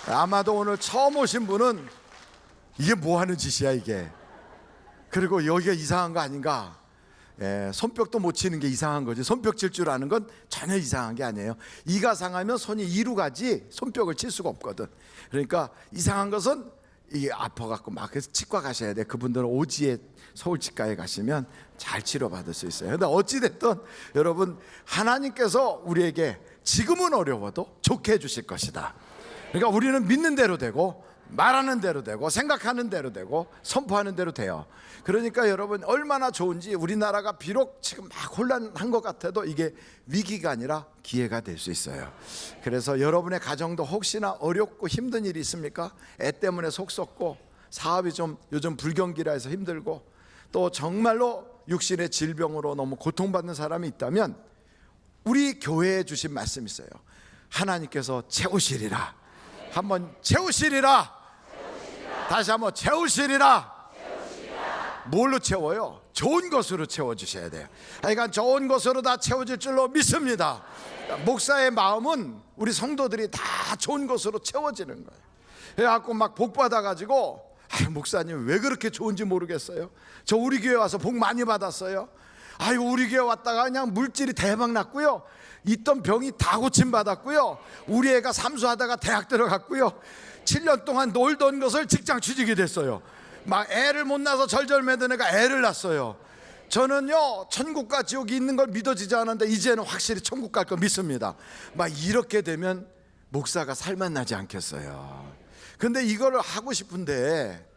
아마도 오늘 처음 오신 분은 이게 뭐 하는 짓이야 이게, 그리고 여기가 이상한 거 아닌가. 손뼉도 못 치는 게 이상한 거지, 손뼉 칠 줄 아는 건 전혀 이상한 게 아니에요. 이가 상하면 손이 이루 가지 손뼉을 칠 수가 없거든. 그러니까 이상한 것은 이게 아파갖고 막 그래서 치과 가셔야 돼. 그분들은 오지에 서울 치과에 가시면 잘 치료받을 수 있어요. 근데 어찌됐든 여러분, 하나님께서 우리에게 지금은 어려워도 좋게 해주실 것이다. 그러니까 우리는 믿는 대로 되고 말하는 대로 되고 생각하는 대로 되고 선포하는 대로 돼요. 그러니까 여러분 얼마나 좋은지, 우리나라가 비록 지금 막 혼란한 것 같아도 이게 위기가 아니라 기회가 될 수 있어요. 그래서 여러분의 가정도 혹시나 어렵고 힘든 일이 있습니까? 애 때문에 속 썩고 사업이 좀 요즘 불경기라 해서 힘들고 또 정말로 육신의 질병으로 너무 고통받는 사람이 있다면 우리 교회에 주신 말씀이 있어요. 하나님께서 채우시리라. 한번 채우시리라. 다시 한번 채우시리라. 뭘로 채워요? 좋은 것으로 채워주셔야 돼요. 하여간 좋은 것으로 다 채워질 줄로 믿습니다. 목사의 마음은 우리 성도들이 다 좋은 것으로 채워지는 거예요. 그래갖고 막 복 받아가지고, 목사님 왜 그렇게 좋은지 모르겠어요. 저 우리 교회 와서 복 많이 받았어요. 우리 교회 왔다가 그냥 물질이 대박 났고요, 있던 병이 다 고침받았고요, 우리 애가 삼수하다가 대학 들어갔고요, 7년 동안 놀던 것을 직장 취직이 됐어요. 막 애를 못 낳아서 절절매던 애가 애를 낳았어요. 저는요 천국과 지옥이 있는 걸 믿어지지 않았는데 이제는 확실히 천국 갈 거 믿습니다. 막 이렇게 되면 목사가 살만나지 않겠어요. 근데 이거를 하고 싶은데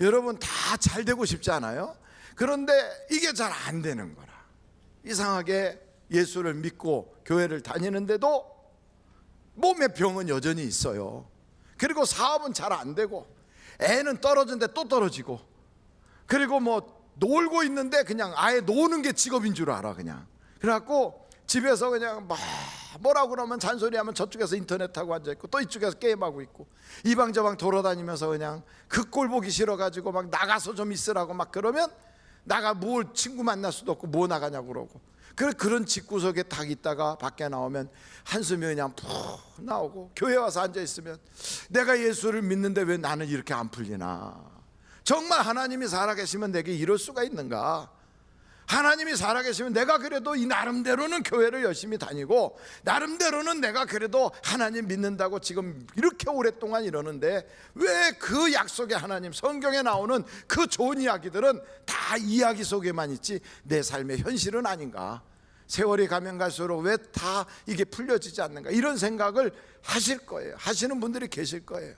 여러분 다 잘 되고 싶지 않아요? 그런데 이게 잘 안 되는 거라. 이상하게 예수를 믿고 교회를 다니는데도 몸의 병은 여전히 있어요. 그리고 사업은 잘 안 되고 애는 떨어졌는데 또 떨어지고, 그리고 뭐 놀고 있는데 그냥 아예 노는 게 직업인 줄 알아 그냥. 그래갖고 집에서 그냥 막 뭐라고 그러면 잔소리하면 저쪽에서 인터넷하고 앉아있고 또 이쪽에서 게임하고 있고 이 방 저 방 돌아다니면서 그냥 그 꼴 보기 싫어가지고 막 나가서 좀 있으라고 막 그러면 나가 뭘 친구 만날 수도 없고 뭐 나가냐고 그러고, 그런 집구석에 딱 있다가 밖에 나오면 한숨이 그냥 푹 나오고, 교회 와서 앉아있으면 내가 예수를 믿는데 왜 나는 이렇게 안 풀리나. 정말 하나님이 살아계시면 내게 이럴 수가 있는가. 하나님이 살아계시면 내가 그래도 이 나름대로는 교회를 열심히 다니고 나름대로는 내가 그래도 하나님 믿는다고 지금 이렇게 오랫동안 이러는데 왜 그 약속의 하나님, 성경에 나오는 그 좋은 이야기들은 다 이야기 속에만 있지 내 삶의 현실은 아닌가. 세월이 가면 갈수록 왜 다 이게 풀려지지 않는가, 이런 생각을 하실 거예요. 하시는 분들이 계실 거예요.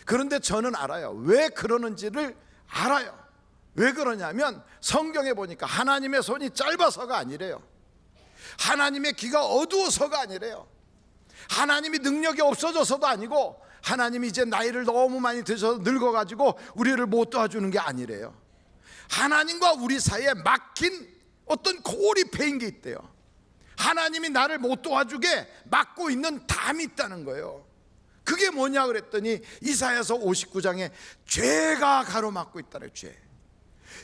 그런데 저는 알아요. 왜 그러는지를 알아요. 왜 그러냐면 성경에 보니까 하나님의 손이 짧아서가 아니래요. 하나님의 귀가 어두워서가 아니래요. 하나님이 능력이 없어져서도 아니고 하나님이 이제 나이를 너무 많이 드셔서 늙어가지고 우리를 못 도와주는 게 아니래요. 하나님과 우리 사이에 막힌 어떤 고리패인 게 있대요. 하나님이 나를 못 도와주게 막고 있는 담이 있다는 거예요. 그게 뭐냐 그랬더니 이사야서 59장에 죄가 가로막고 있다는 죄.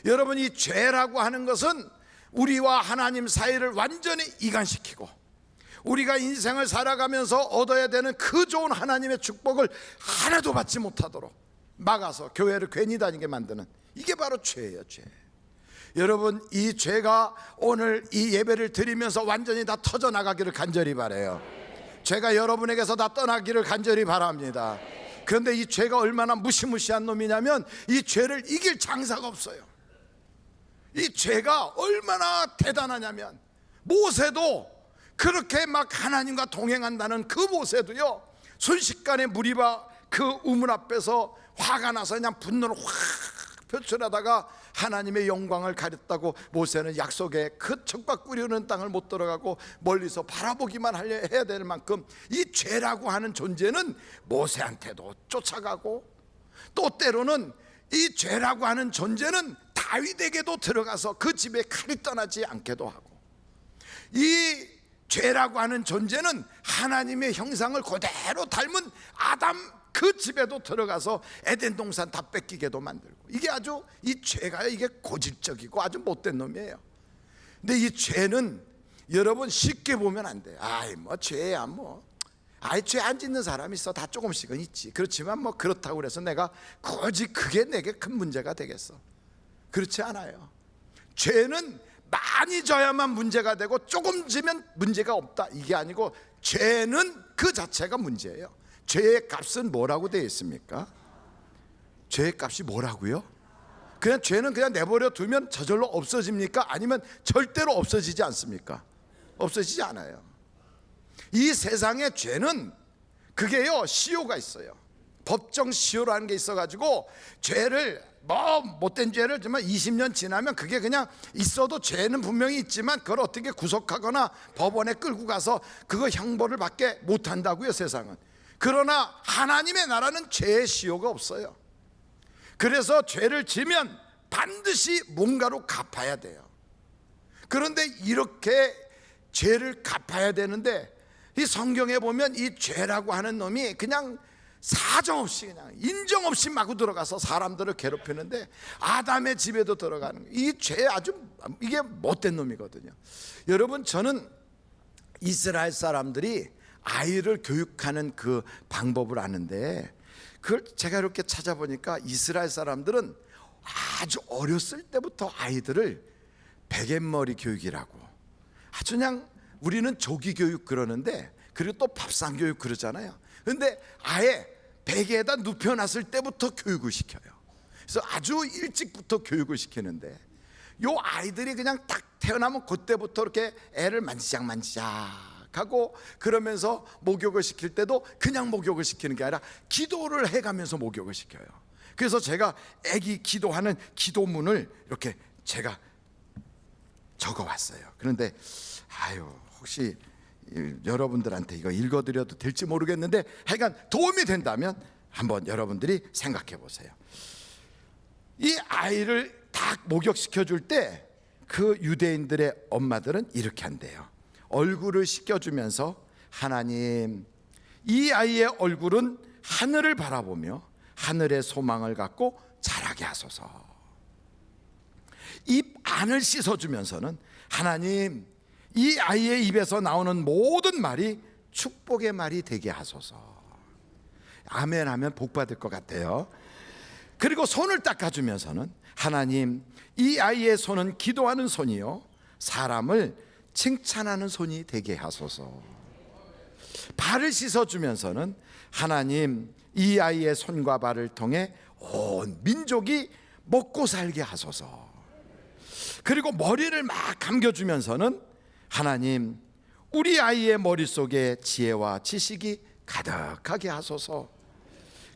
여러분, 이 죄라고 하는 것은 우리와 하나님 사이를 완전히 이간시키고 우리가 인생을 살아가면서 얻어야 되는 그 좋은 하나님의 축복을 하나도 받지 못하도록 막아서 교회를 괜히 다니게 만드는, 이게 바로 죄예요, 죄. 여러분, 이 죄가 오늘 이 예배를 드리면서 완전히 다 터져나가기를 간절히 바라요. 죄가 여러분에게서 다 떠나기를 간절히 바랍니다. 그런데 이 죄가 얼마나 무시무시한 놈이냐면 이 죄를 이길 장사가 없어요. 이 죄가 얼마나 대단하냐면 모세도 그렇게 막 하나님과 동행한다는 그 모세도요, 순식간에 무리바 그 우물 앞에서 화가 나서 그냥 분노를 확 표출하다가 하나님의 영광을 가렸다고 모세는 약속의 그 척과 꿀이는 땅을 못 들어가고 멀리서 바라보기만 해야 될 만큼 이 죄라고 하는 존재는 모세한테도 쫓아가고, 또 때로는 이 죄라고 하는 존재는 다윗에게도 들어가서 그 집에 칼이 떠나지 않게도 하고, 이 죄라고 하는 존재는 하나님의 형상을 그대로 닮은 아담 그 집에도 들어가서 에덴 동산 다 뺏기게도 만들고, 이게 아주, 이 죄가 이게 고질적이고 아주 못된 놈이에요. 근데 이 죄는 여러분 쉽게 보면 안 돼요. 아이 뭐 죄야 뭐, 아이 죄 안 짓는 사람이 있어, 다 조금씩은 있지. 그렇지만 뭐 그렇다고 그래서 내가 굳이 그게 내게 큰 문제가 되겠어? 그렇지 않아요. 죄는 많이 져야만 문제가 되고 조금 지면 문제가 없다, 이게 아니고 죄는 그 자체가 문제예요. 죄의 값은 뭐라고 되어 있습니까? 죄의 값이 뭐라고요? 그냥 죄는 그냥 내버려 두면 저절로 없어집니까? 아니면 절대로 없어지지 않습니까? 없어지지 않아요. 이 세상의 죄는 그게요, 시효가 있어요. 법정 시효라는 게 있어가지고 죄를 뭐 못된 죄를 정말 20년 지나면 그게 그냥 있어도 죄는 분명히 있지만 그걸 어떻게 구속하거나 법원에 끌고 가서 그거 형벌을 받게 못한다고요, 세상은. 그러나 하나님의 나라는 죄의 시효가 없어요. 그래서 죄를 지면 반드시 뭔가로 갚아야 돼요. 그런데 이렇게 죄를 갚아야 되는데 이 성경에 보면 이 죄라고 하는 놈이 그냥 사정없이 그냥 인정 없이 마구 들어가서 사람들을 괴롭히는데 아담의 집에도 들어가는 거예요. 이 죄 아주 이게 못된 놈이거든요. 여러분, 저는 이스라엘 사람들이 아이를 교육하는 그 방법을 아는데, 그걸 제가 이렇게 찾아보니까 이스라엘 사람들은 아주 어렸을 때부터 아이들을 베갯머리 교육이라고, 아주 그냥 우리는 조기 교육 그러는데, 그리고 또 밥상 교육 그러잖아요. 근데 아예 베개에다 눕혀놨을 때부터 교육을 시켜요. 그래서 아주 일찍부터 교육을 시키는데, 요 아이들이 그냥 딱 태어나면 그때부터 이렇게 애를 만지작 하고, 그러면서 목욕을 시킬 때도 그냥 목욕을 시키는 게 아니라 기도를 해가면서 목욕을 시켜요. 그래서 제가 애기 기도하는 기도문을 이렇게 제가 적어왔어요. 그런데 아유, 혹시 여러분들한테 이거 읽어드려도 될지 모르겠는데 하여간 도움이 된다면 한번 여러분들이 생각해 보세요. 이 아이를 딱 목욕시켜 줄 때 그 유대인들의 엄마들은 이렇게 한대요. 얼굴을 씻겨주면서, 하나님, 이 아이의 얼굴은 하늘을 바라보며 하늘의 소망을 갖고 자라게 하소서. 입 안을 씻어주면서는, 하나님, 이 아이의 입에서 나오는 모든 말이 축복의 말이 되게 하소서. 아멘 하면 복 받을 것 같아요. 그리고 손을 닦아주면서는, 하나님, 이 아이의 손은 기도하는 손이요 사람을 칭찬하는 손이 되게 하소서. 발을 씻어주면서는, 하나님, 이 아이의 손과 발을 통해 온 민족이 먹고 살게 하소서. 그리고 머리를 막 감겨주면서는, 하나님, 우리 아이의 머릿속에 지혜와 지식이 가득하게 하소서.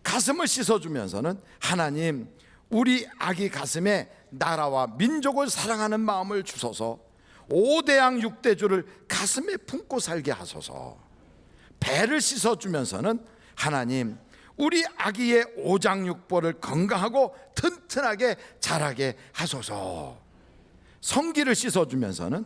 가슴을 씻어주면서는, 하나님, 우리 아기 가슴에 나라와 민족을 사랑하는 마음을 주소서. 5대양 6대주를 가슴에 품고 살게 하소서. 배를 씻어주면서는 하나님 우리 아기의 오장육부를 건강하고 튼튼하게 자라게 하소서. 성기를 씻어주면서는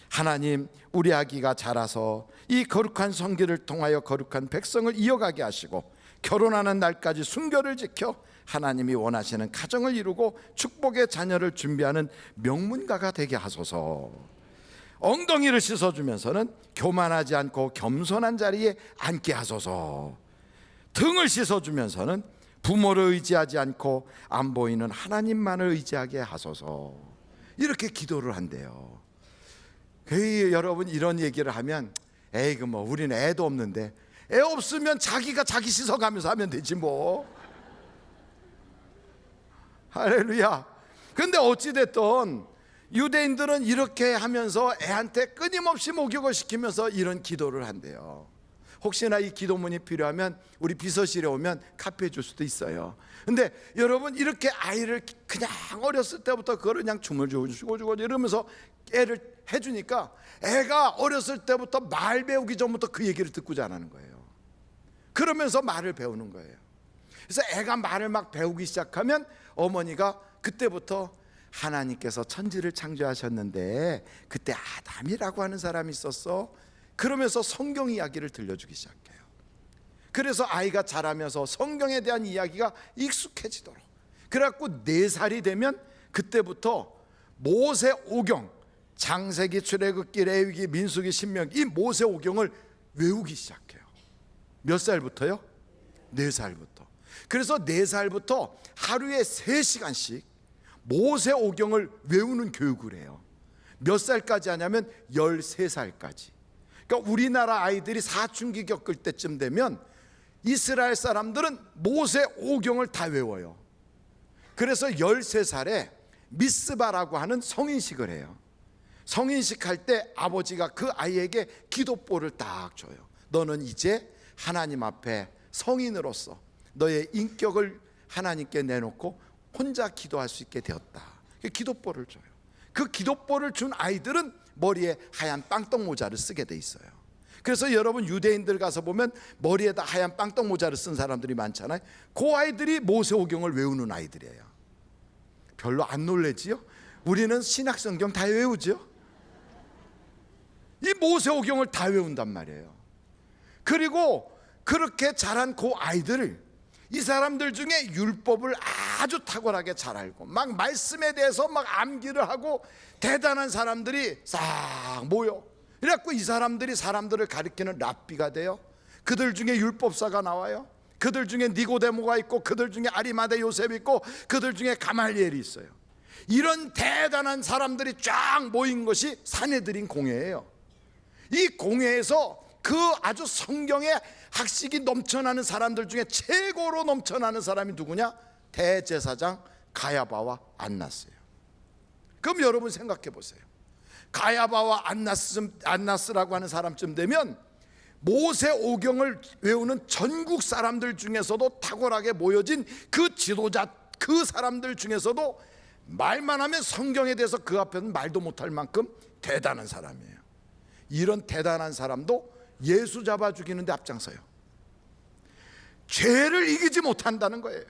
하나님 우리 아기가 자라서 이 거룩한 성기를 통하여 거룩한 백성을 이어가게 하시고 결혼하는 날까지 순결을 지켜 하나님이 원하시는 가정을 이루고 축복의 자녀를 준비하는 명문가가 되게 하소서. 엉덩이를 씻어주면서는 교만하지 않고 겸손한 자리에 앉게 하소서. 등을 씻어주면서는 부모를 의지하지 않고 안 보이는 하나님만을 의지하게 하소서. 이렇게 기도를 한대요. 여러분 이런 얘기를 하면 에이 그 뭐 우리는 애도 없는데 애 없으면 자기가 자기 씻어가면서 하면 되지 뭐. 할렐루야. 근데 어찌됐든 유대인들은 이렇게 하면서 애한테 끊임없이 목욕을 시키면서 이런 기도를 한대요. 혹시나 이 기도문이 필요하면 우리 비서실에 오면 카피해 줄 수도 있어요. 근데 여러분 이렇게 아이를 그냥 어렸을 때부터 그걸 그냥 춤을 주고 이러면서 애를 해주니까 애가 어렸을 때부터 말 배우기 전부터 그 얘기를 듣고 자라는 거예요. 그러면서 말을 배우는 거예요. 그래서 애가 말을 막 배우기 시작하면 어머니가 그때부터 하나님께서 천지를 창조하셨는데 그때 아담이라고 하는 사람이 있었어. 그러면서 성경 이야기를 들려주기 시작해요. 그래서 아이가 자라면서 성경에 대한 이야기가 익숙해지도록. 그래갖고 4살이 되면 그때부터 모세오경, 창세기, 출애굽기, 레위기, 민수기, 신명기 이 모세오경을 외우기 시작해요. 몇 살부터요? 4살부터. 그래서 4살부터 하루에 3시간씩 모세오경을 외우는 교육을 해요. 몇 살까지 하냐면 13살까지. 그러니까 우리나라 아이들이 사춘기 겪을 때쯤 되면 이스라엘 사람들은 모세오경을 다 외워요. 그래서 13살에 미스바라고 하는 성인식을 해요. 성인식 할 때 아버지가 그 아이에게 기도볼을 딱 줘요. 너는 이제 하나님 앞에 성인으로서 너의 인격을 하나님께 내놓고 혼자 기도할 수 있게 되었다. 기도볼을 줘요. 그 기도볼을 준 아이들은 머리에 하얀 빵떡 모자를 쓰게 돼 있어요. 그래서 여러분 유대인들 가서 보면 머리에다 하얀 빵떡 모자를 쓴 사람들이 많잖아요. 그 아이들이 모세오경을 외우는 아이들이에요. 별로 안 놀래지요? 우리는 신약성경 다 외우죠. 이 모세오경을 다 외운단 말이에요. 그리고 그렇게 자란 그 아이들을 이 사람들 중에 율법을 아주 탁월하게 잘 알고 막 말씀에 대해서 막 암기를 하고 대단한 사람들이 싹 모여. 그래갖고 이 사람들이 사람들을 가리키는 랍비가 돼요. 그들 중에 율법사가 나와요. 그들 중에 니고데모가 있고 그들 중에 아리마대 요셉이 있고 그들 중에 가말리엘이 있어요. 이런 대단한 사람들이 쫙 모인 것이 사내들인 공회예요. 이 공회에서 그 아주 성경에 학식이 넘쳐나는 사람들 중에 최고로 넘쳐나는 사람이 누구냐? 대제사장 가야바와 안나스예요. 그럼 여러분 생각해 보세요. 가야바와 안나스라고 하는 사람쯤 되면 모세오경을 외우는 전국 사람들 중에서도 탁월하게 모여진 그 지도자, 그 사람들 중에서도 말만 하면 성경에 대해서 그 앞에는 말도 못할 만큼 대단한 사람이에요. 이런 대단한 사람도 예수 잡아 죽이는데 앞장서요. 죄를 이기지 못한다는 거예요.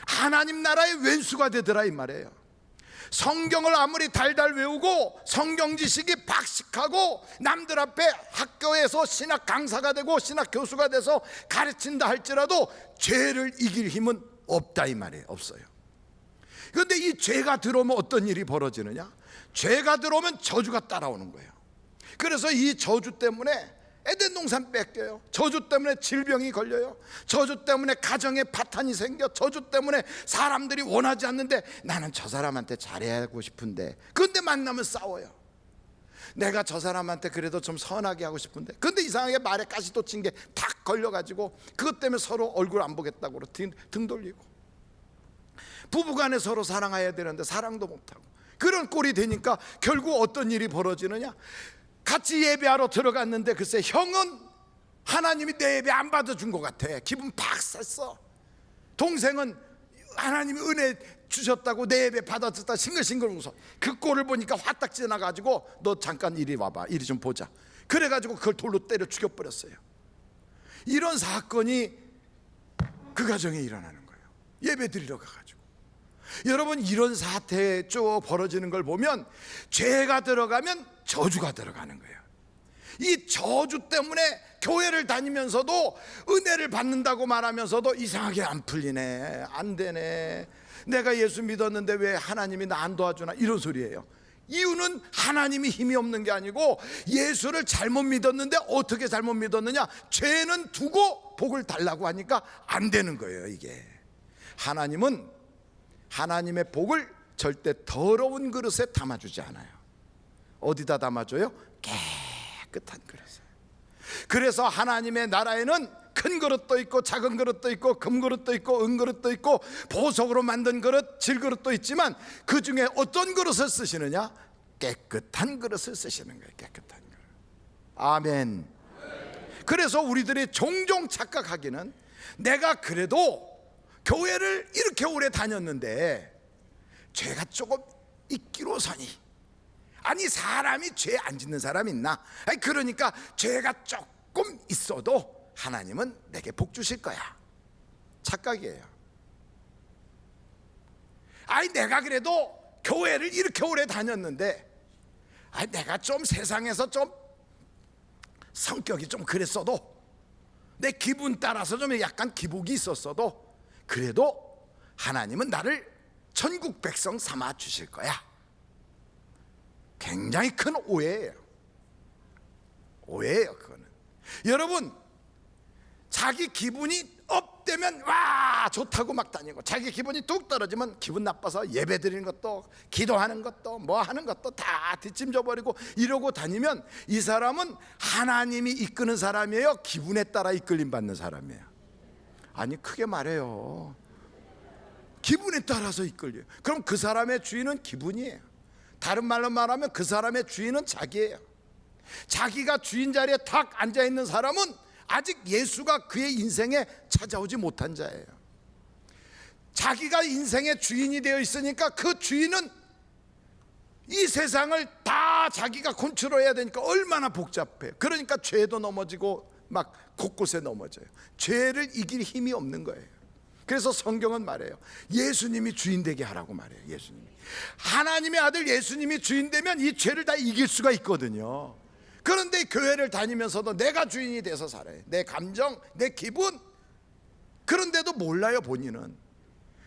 하나님 나라의 왼수가 되더라 이 말이에요. 성경을 아무리 달달 외우고 성경 지식이 박식하고 남들 앞에 학교에서 신학 강사가 되고 신학 교수가 돼서 가르친다 할지라도 죄를 이길 힘은 없다 이 말이에요. 없어요. 그런데 이 죄가 들어오면 어떤 일이 벌어지느냐? 죄가 들어오면 저주가 따라오는 거예요. 그래서 이 저주 때문에 에덴 동산 뺏겨요. 저주 때문에 질병이 걸려요. 저주 때문에 가정에 파탄이 생겨. 저주 때문에 사람들이 원하지 않는데 나는 저 사람한테 잘해하고 싶은데 그런데 만나면 싸워요. 내가 저 사람한테 그래도 좀 선하게 하고 싶은데 근데 이상하게 말에 가시도 친 게 탁 걸려가지고 그것 때문에 서로 얼굴 안 보겠다고 등 돌리고 부부간에 서로 사랑해야 되는데 사랑도 못하고 그런 꼴이 되니까 결국 어떤 일이 벌어지느냐? 같이 예배하러 들어갔는데 글쎄 형은 하나님이 내 예배 안 받아준 것 같아. 기분 팍 쐈어. 동생은 하나님이 은혜 주셨다고 내 예배 받아줬다 싱글싱글 웃어. 그 꼴을 보니까 화딱 지나가지고 너 잠깐 이리 와봐. 이리 좀 보자. 그래가지고 그걸 돌로 때려 죽여버렸어요. 이런 사건이 그 가정에 일어나는 거예요. 예배 드리러 가가지고. 여러분, 이런 사태에 쭉 벌어지는 걸 보면 죄가 들어가면 저주가 들어가는 거예요. 이 저주 때문에 교회를 다니면서도 은혜를 받는다고 말하면서도 이상하게 안 풀리네, 안 되네, 내가 예수 믿었는데 왜 하나님이 나 안 도와주나, 이런 소리예요. 이유는 하나님이 힘이 없는 게 아니고 예수를 잘못 믿었는데 어떻게 잘못 믿었느냐, 죄는 두고 복을 달라고 하니까 안 되는 거예요. 이게 하나님은 하나님의 복을 절대 더러운 그릇에 담아주지 않아요. 어디다 담아줘요? 깨끗한 그릇에. 그래서 하나님의 나라에는 큰 그릇도 있고 작은 그릇도 있고 금그릇도 있고 은그릇도 있고 보석으로 만든 그릇, 질그릇도 있지만 그 중에 어떤 그릇을 쓰시느냐? 깨끗한 그릇을 쓰시는 거예요. 깨끗한 그릇. 아멘. 그래서 우리들이 종종 착각하기는, 내가 그래도 교회를 이렇게 오래 다녔는데 죄가 조금 있기로서니, 아니 사람이 죄 안 짓는 사람 있나? 아니 그러니까 죄가 조금 있어도 하나님은 내게 복 주실 거야. 착각이에요. 아니 내가 그래도 교회를 이렇게 오래 다녔는데, 아니 내가 좀 세상에서 좀 성격이 좀 그랬어도, 내 기분 따라서 좀 약간 기복이 있었어도, 그래도 하나님은 나를 천국 백성 삼아 주실 거야. 굉장히 큰 오해예요. 오해예요, 그거는. 여러분, 자기 기분이 업되면 와 좋다고 막 다니고, 자기 기분이 뚝 떨어지면 기분 나빠서 예배 드리는 것도 기도하는 것도 뭐 하는 것도 다 뒷짐져 버리고 이러고 다니면 이 사람은 하나님이 이끄는 사람이에요, 기분에 따라 이끌림 받는 사람이에요? 아니 크게 말해요. 기분에 따라서 이끌려요. 그럼 그 사람의 주인은 기분이에요. 다른 말로 말하면 그 사람의 주인은 자기예요. 자기가 주인 자리에 탁 앉아있는 사람은 아직 예수가 그의 인생에 찾아오지 못한 자예요. 자기가 인생의 주인이 되어 있으니까 그 주인은 이 세상을 다 자기가 컨트롤해야 되니까 얼마나 복잡해요. 그러니까 죄도 넘어지고 막 곳곳에 넘어져요. 죄를 이길 힘이 없는 거예요. 그래서 성경은 말해요. 예수님이 주인 되게 하라고 말해요. 예수님이, 하나님의 아들 예수님이 주인 되면 이 죄를 다 이길 수가 있거든요. 그런데 교회를 다니면서도 내가 주인이 돼서 살아요. 내 감정, 내 기분. 그런데도 몰라요, 본인은.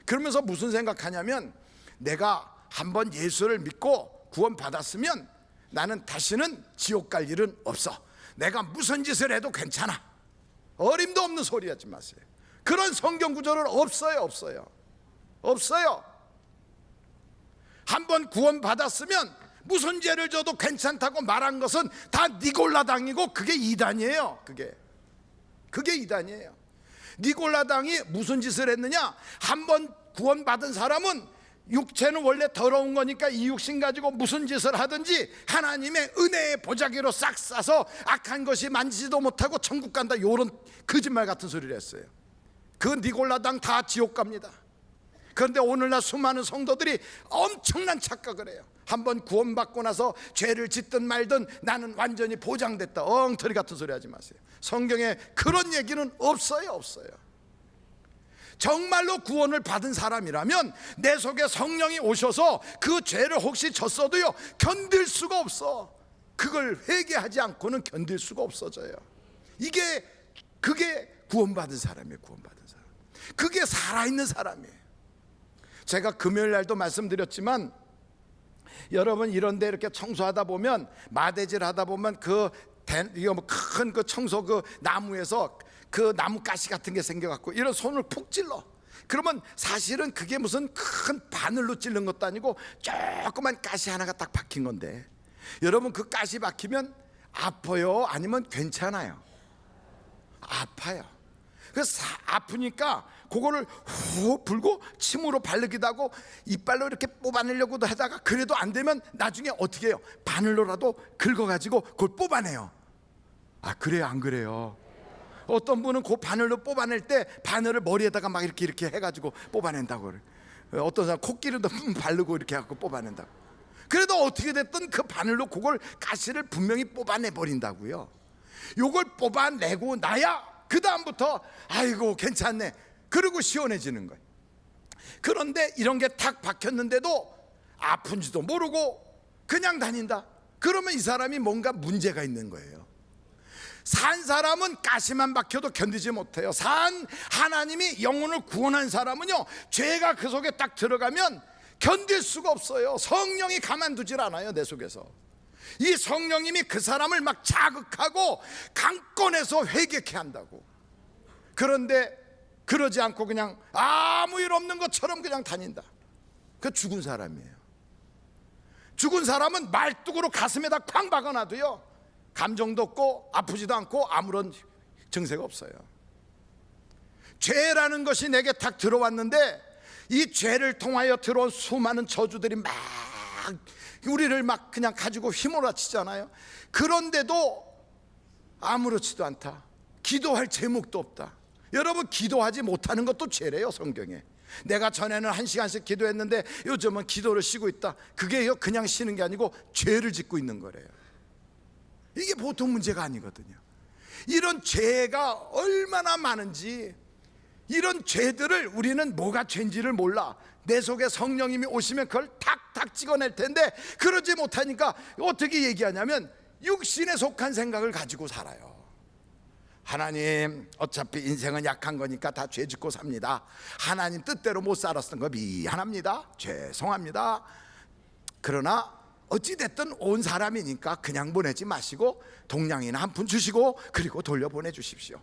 그러면서 무슨 생각하냐면, 내가 한번 예수를 믿고 구원 받았으면 나는 다시는 지옥 갈 일은 없어. 내가 무슨 짓을 해도 괜찮아. 어림도 없는 소리 하지 마세요. 그런 성경 구절은 없어요. 한번 구원 받았으면 무슨 죄를 져도 괜찮다고 말한 것은 다 니골라당이고, 그게 이단이에요. 그게 이단이에요. 니골라당이 무슨 짓을 했느냐? 한번 구원 받은 사람은 육체는 원래 더러운 거니까 이 육신 가지고 무슨 짓을 하든지 하나님의 은혜의 보자기로 싹 싸서 악한 것이 만지지도 못하고 천국 간다, 이런 거짓말 같은 소리를 했어요. 그 니골라당 다 지옥 갑니다. 그런데 오늘날 수많은 성도들이 엄청난 착각을 해요. 한번 구원받고 나서 죄를 짓든 말든 나는 완전히 보장됐다, 엉터리 같은 소리 하지 마세요. 성경에 그런 얘기는 없어요. 정말로 구원을 받은 사람이라면 내 속에 성령이 오셔서 그 죄를 혹시 졌어도요 견딜 수가 없어. 그걸 회개하지 않고는 견딜 수가 없어져요. 그게 구원받은 사람이에요. 그게 살아있는 사람이에요. 제가 금요일 날도 말씀드렸지만, 여러분 이런데 이렇게 청소하다 보면, 마대질 하다 보면 큰 그 청소 그 나무에서 그 나무 가시 같은 게 생겨갖고 이런 손을 푹 찔러. 그러면 사실은 그게 무슨 큰 바늘로 찔른 것도 아니고 조그만 가시 하나가 딱 박힌 건데, 여러분 그 가시 박히면 아파요? 아니면 괜찮아요? 아파요. 그래서 아프니까 그거를 후 불고 침으로 바르기도 하고 이빨로 이렇게 뽑아내려고도 하다가 그래도 안 되면 나중에 어떻게 해요? 바늘로라도 긁어가지고 그걸 뽑아내요. 아 그래요, 안 그래요? 어떤 분은 그 바늘로 뽑아낼 때 바늘을 머리에다가 막 이렇게 해가지고 뽑아낸다고 그래요. 어떤 사람 코끼리도 바르고 이렇게 해갖고 뽑아낸다고. 그래도 어떻게 됐든 그 바늘로 그걸 가시를 분명히 뽑아내 버린다고요. 요걸 뽑아내고 나야 그 다음부터 아이고 괜찮네, 그리고 시원해지는 거예요. 그런데 이런 게 탁 박혔는데도 아픈지도 모르고 그냥 다닌다. 그러면 이 사람이 뭔가 문제가 있는 거예요. 산 사람은 가시만 박혀도 견디지 못해요. 산 하나님이 영혼을 구원한 사람은요, 죄가 그 속에 딱 들어가면 견딜 수가 없어요. 성령이 가만두질 않아요, 내 속에서. 이 성령님이 그 사람을 막 자극하고 강권해서 회개케 한다고. 그런데 그러지 않고 그냥 아무 일 없는 것처럼 그냥 다닌다. 그 죽은 사람이에요. 죽은 사람은 말뚝으로 가슴에다 쾅 박아놔도요, 감정도 없고 아프지도 않고 아무런 증세가 없어요. 죄라는 것이 내게 탁 들어왔는데 이 죄를 통하여 들어온 수많은 저주들이 막 우리를 막 그냥 가지고 휘몰아치잖아요. 그런데도 아무렇지도 않다. 기도할 제목도 없다. 여러분, 기도하지 못하는 것도 죄래요, 성경에. 내가 전에는 1시간씩 기도했는데 요즘은 기도를 쉬고 있다. 그게 그냥 쉬는 게 아니고 죄를 짓고 있는 거래요. 이게 보통 문제가 아니거든요. 이런 죄가 얼마나 많은지, 이런 죄들을 우리는 뭐가 죄인지를 몰라. 내 속에 성령님이 오시면 그걸 탁탁 찍어낼 텐데 그러지 못하니까 어떻게 얘기하냐면 육신에 속한 생각을 가지고 살아요. 하나님, 어차피 인생은 약한 거니까 다 죄 짓고 삽니다. 하나님 뜻대로 못 살았던 거 미안합니다. 죄송합니다. 그러나 어찌됐든 온 사람이니까 그냥 보내지 마시고 동냥이나 한 푼 주시고 그리고 돌려보내 주십시오.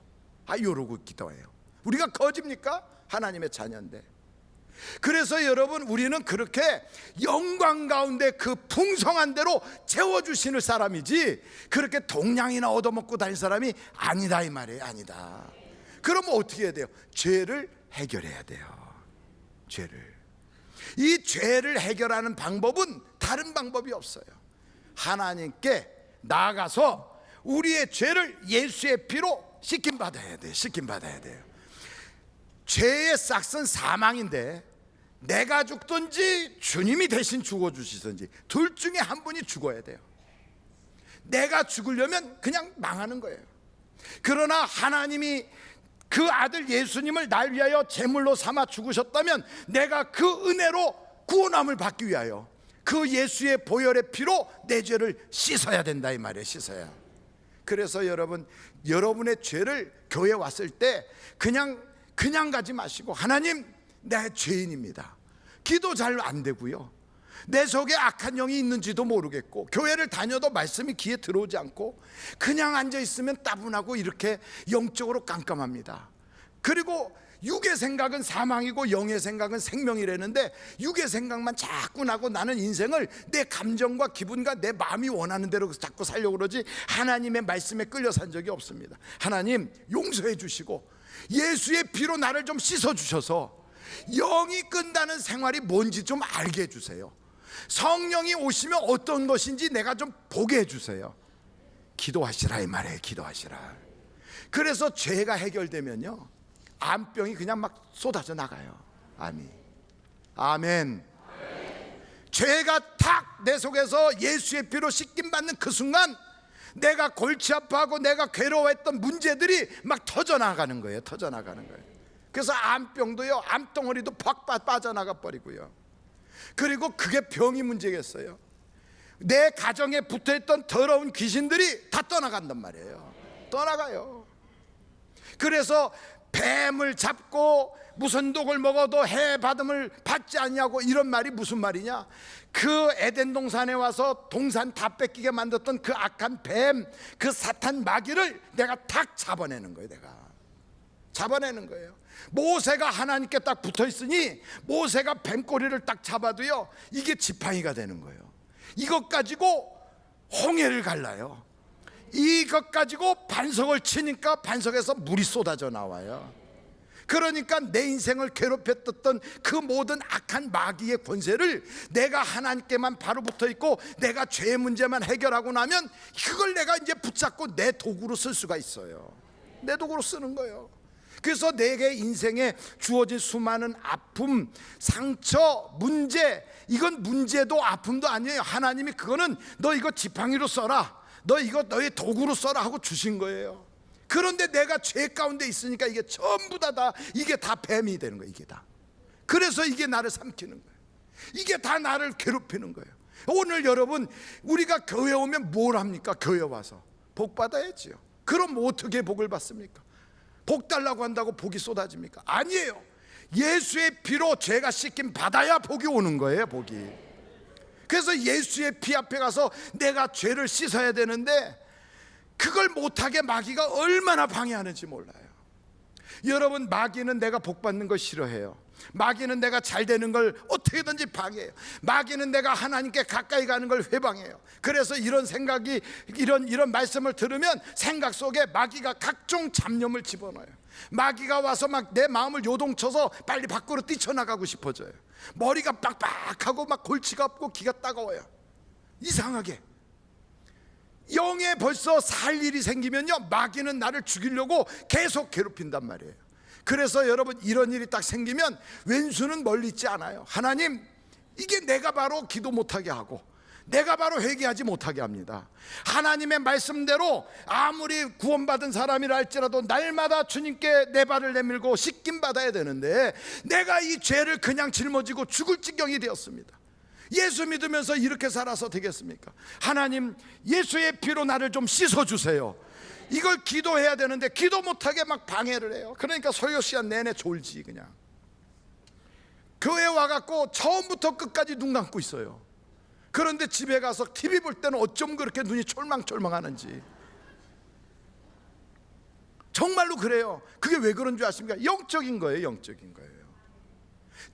이러고 기도해요. 우리가 거짓입니까? 하나님의 자녀인데. 그래서 여러분, 우리는 그렇게 영광 가운데 그 풍성한 대로 채워주시는 사람이지 그렇게 동냥이나 얻어먹고 다닐 사람이 아니다, 이 말이에요. 아니다. 그러면 어떻게 해야 돼요? 죄를 해결해야 돼요. 이 죄를 해결하는 방법은 다른 방법이 없어요. 하나님께 나아가서 우리의 죄를 예수의 피로 씻김받아야 돼요. 씻김받아야 돼요. 죄의 싹은 사망인데 내가 죽든지 주님이 대신 죽어주시든지 둘 중에 한 분이 죽어야 돼요. 내가 죽으려면 그냥 망하는 거예요. 그러나 하나님이 그 아들 예수님을 날 위하여 제물로 삼아 죽으셨다면 내가 그 은혜로 구원함을 받기 위하여 그 예수의 보혈의 피로 내 죄를 씻어야 된다, 이 말이에요. 씻어야. 그래서 여러분, 여러분의 죄를 교회 왔을 때 그냥 가지 마시고, 하나님, 내 죄인입니다. 기도 잘 안 되고요, 내 속에 악한 영이 있는지도 모르겠고, 교회를 다녀도 말씀이 귀에 들어오지 않고 그냥 앉아 있으면 따분하고 이렇게 영적으로 깜깜합니다. 그리고 육의 생각은 사망이고 영의 생각은 생명이라는데 육의 생각만 자꾸 나고 나는 인생을 내 감정과 기분과 내 마음이 원하는 대로 자꾸 살려고 그러지 하나님의 말씀에 끌려 산 적이 없습니다. 하나님, 용서해 주시고 예수의 피로 나를 좀 씻어 주셔서 영이 끈다는 생활이 뭔지 좀 알게 해주세요. 성령이 오시면 어떤 것인지 내가 좀 보게 해주세요. 기도하시라, 이 말이에요. 기도하시라. 그래서 죄가 해결되면요, 암병이 그냥 막 쏟아져 나가요. 아멘. 죄가 탁 내 속에서 예수의 피로 씻김받는 그 순간 내가 골치 아파하고 내가 괴로워했던 문제들이 막 터져나가는 거예요. 그래서 암병도요, 암덩어리도 팍 빠져나가 버리고요. 그리고 그게 병이 문제겠어요. 내 가정에 붙어있던 더러운 귀신들이 다 떠나간단 말이에요. 떠나가요. 그래서 뱀을 잡고 무슨 독을 먹어도 해받음을 받지 않냐고, 이런 말이 무슨 말이냐, 그 에덴 동산에 와서 동산 다 뺏기게 만들었던 그 악한 뱀, 그 사탄 마귀를 내가 탁 잡아내는 거예요. 내가 잡아내는 거예요. 모세가 하나님께 딱 붙어 있으니 모세가 뱀꼬리를 딱 잡아도요, 이게 지팡이가 되는 거예요. 이것 가지고 홍해를 갈라요. 이것 가지고 반석을 치니까 반석에서 물이 쏟아져 나와요. 그러니까 내 인생을 괴롭혔던 그 모든 악한 마귀의 권세를 내가 하나님께만 바로 붙어 있고 내가 죄의 문제만 해결하고 나면 그걸 내가 이제 붙잡고 내 도구로 쓸 수가 있어요. 내 도구로 쓰는 거예요. 그래서 내게 인생에 주어진 수많은 아픔, 상처, 문제, 이건 문제도 아픔도 아니에요. 하나님이 그거는 너 이거 지팡이로 써라, 너 이거 너의 도구로 써라 하고 주신 거예요. 그런데 내가 죄 가운데 있으니까 이게 전부 다 이게 다 뱀이 되는 거예요. 이게 다. 그래서 이게 나를 삼키는 거예요. 이게 다 나를 괴롭히는 거예요. 오늘 여러분, 우리가 교회 오면 뭘 합니까? 교회 와서 복 받아야지요. 그럼 어떻게 복을 받습니까? 복 달라고 한다고 복이 쏟아집니까? 아니에요. 예수의 피로 죄가 씻김 받아야 복이 오는 거예요. 복이. 그래서 예수의 피 앞에 가서 내가 죄를 씻어야 되는데 그걸 못하게 마귀가 얼마나 방해하는지 몰라요. 여러분, 마귀는 내가 복 받는 걸 싫어해요. 마귀는 내가 잘 되는 걸 어떻게든지 방해해요. 마귀는 내가 하나님께 가까이 가는 걸 회방해요. 그래서 이런 생각이, 이런 말씀을 들으면 생각 속에 마귀가 각종 잡념을 집어넣어요. 마귀가 와서 막 내 마음을 요동쳐서 빨리 밖으로 뛰쳐나가고 싶어져요. 머리가 빡빡하고 막 골치가 없고 기가 따가워요. 이상하게 영에 벌써 살 일이 생기면요, 마귀는 나를 죽이려고 계속 괴롭힌단 말이에요. 그래서 여러분, 이런 일이 딱 생기면 왼수는 멀리 있지 않아요. 하나님, 이게 내가 바로 기도 못하게 하고 내가 바로 회개하지 못하게 합니다. 하나님의 말씀대로 아무리 구원받은 사람이라 할지라도 날마다 주님께 내 발을 내밀고 씻김 받아야 되는데 내가 이 죄를 그냥 짊어지고 죽을 지경이 되었습니다. 예수 믿으면서 이렇게 살아서 되겠습니까? 하나님, 예수의 피로 나를 좀 씻어주세요. 이걸 기도해야 되는데 기도 못하게 막 방해를 해요. 그러니까 소요 시간 내내 졸지. 그냥 교회 와갖고 처음부터 끝까지 눈 감고 있어요. 그런데 집에 가서 TV 볼 때는 어쩜 그렇게 눈이 촐망촐망하는지. 정말로 그래요. 그게 왜 그런 줄 아십니까? 영적인 거예요. 영적인 거예요.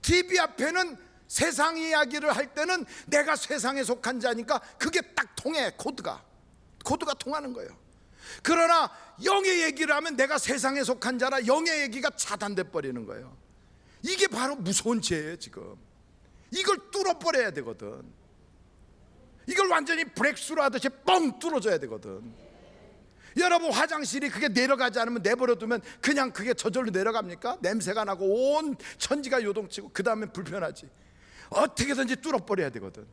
TV 앞에는 세상 이야기를 할 때는 내가 세상에 속한 자니까 그게 딱 통해. 코드가 통하는 거예요. 그러나 영의 얘기를 하면 내가 세상에 속한 자라 영의 얘기가 차단돼 버리는 거예요. 이게 바로 무서운 죄예요. 지금 이걸 뚫어버려야 되거든. 이걸 완전히 브렉스루 하듯이 뻥 뚫어줘야 되거든. 여러분, 화장실이 그게 내려가지 않으면 내버려두면 그냥 그게 저절로 내려갑니까? 냄새가 나고 온 천지가 요동치고 그 다음에 불편하지. 어떻게든지 뚫어버려야 되거든.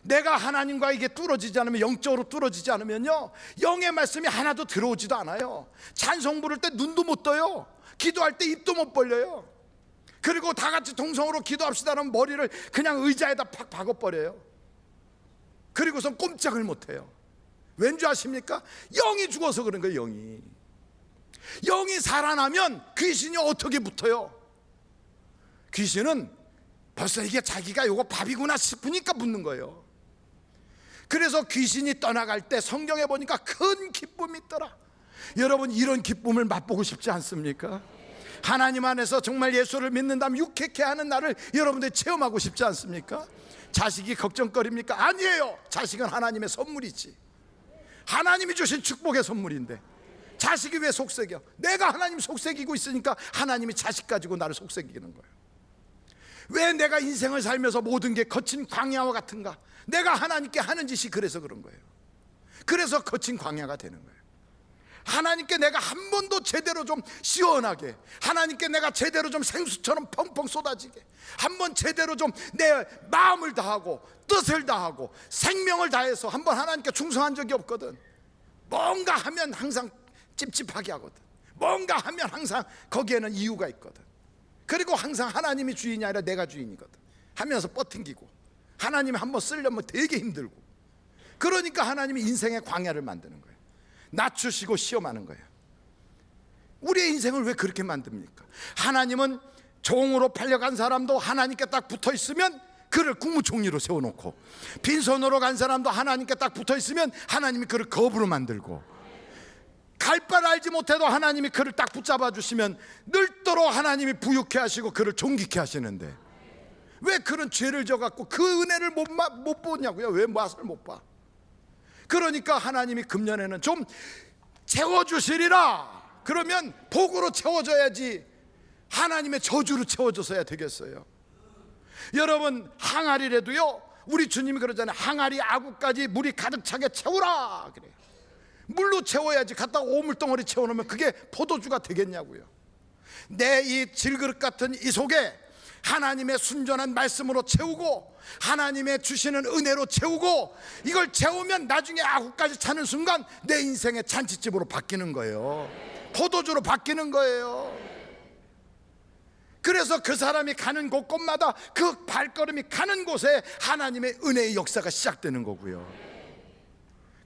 내가 하나님과 이게 뚫어지지 않으면, 영적으로 뚫어지지 않으면요, 영의 말씀이 하나도 들어오지도 않아요. 찬송 부를 때 눈도 못 떠요. 기도할 때 입도 못 벌려요. 그리고 다 같이 동성으로 기도합시다라면 머리를 그냥 의자에다 팍 박아버려요. 그리고선 꼼짝을 못해요. 왠지 아십니까? 영이 죽어서 그런 거예요. 영이 살아나면 귀신이 어떻게 붙어요? 귀신은 벌써 이게 자기가 요거 밥이구나 싶으니까 붙는 거예요. 그래서 귀신이 떠나갈 때 성경에 보니까 큰 기쁨이 있더라. 여러분, 이런 기쁨을 맛보고 싶지 않습니까? 하나님 안에서 정말 예수를 믿는다면 유쾌케 하는 나를 여러분들 체험하고 싶지 않습니까? 자식이 걱정거리입니까? 아니에요. 자식은 하나님의 선물이지. 하나님이 주신 축복의 선물인데 자식이 왜 속색여? 내가 하나님 속색이고 있으니까 하나님이 자식 가지고 나를 속색이는 거예요. 왜 내가 인생을 살면서 모든 게 거친 광야와 같은가? 내가 하나님께 하는 짓이 그래서 그런 거예요. 그래서 거친 광야가 되는 거예요. 하나님께 내가 한 번도 제대로 좀 시원하게, 하나님께 내가 제대로 좀 생수처럼 펑펑 쏟아지게, 한 번 제대로 좀 내 마음을 다하고 뜻을 다하고 생명을 다해서 한 번 하나님께 충성한 적이 없거든. 뭔가 하면 항상 찝찝하게 하거든. 뭔가 하면 항상 거기에는 이유가 있거든. 그리고 항상 하나님이 주인이 아니라 내가 주인이거든 하면서 뻗팅기고, 하나님이 한번 쓰려면 되게 힘들고. 그러니까 하나님이 인생의 광야를 만드는 거예요. 낮추시고 시험하는 거예요. 우리의 인생을 왜 그렇게 만듭니까? 하나님은 종으로 팔려간 사람도 하나님께 딱 붙어있으면 그를 국무총리로 세워놓고, 빈손으로 간 사람도 하나님께 딱 붙어있으면 하나님이 그를 거부로 만들고, 갈 바를 알지 못해도 하나님이 그를 딱 붙잡아 주시면 늘도록 하나님이 부유케 하시고 그를 존귀케 하시는데, 왜 그런 죄를 져갖고 그 은혜를 못 보냐고요? 왜 맛을 못 봐? 그러니까 하나님이 금년에는 좀 채워주시리라. 그러면 복으로 채워줘야지 하나님의 저주로 채워줘서야 되겠어요. 여러분, 항아리라도요, 우리 주님이 그러잖아요. 항아리 아구까지 물이 가득 차게 채우라 그래요. 물로 채워야지. 갖다가 오물덩어리 채워놓으면 그게 포도주가 되겠냐고요. 내 이 질그릇 같은 이 속에 하나님의 순전한 말씀으로 채우고 하나님의 주시는 은혜로 채우고, 이걸 채우면 나중에 아구까지 차는 순간 내 인생의 잔치집으로 바뀌는 거예요. 포도주로 바뀌는 거예요. 그래서 그 사람이 가는 곳곳마다 그 발걸음이 가는 곳에 하나님의 은혜의 역사가 시작되는 거고요.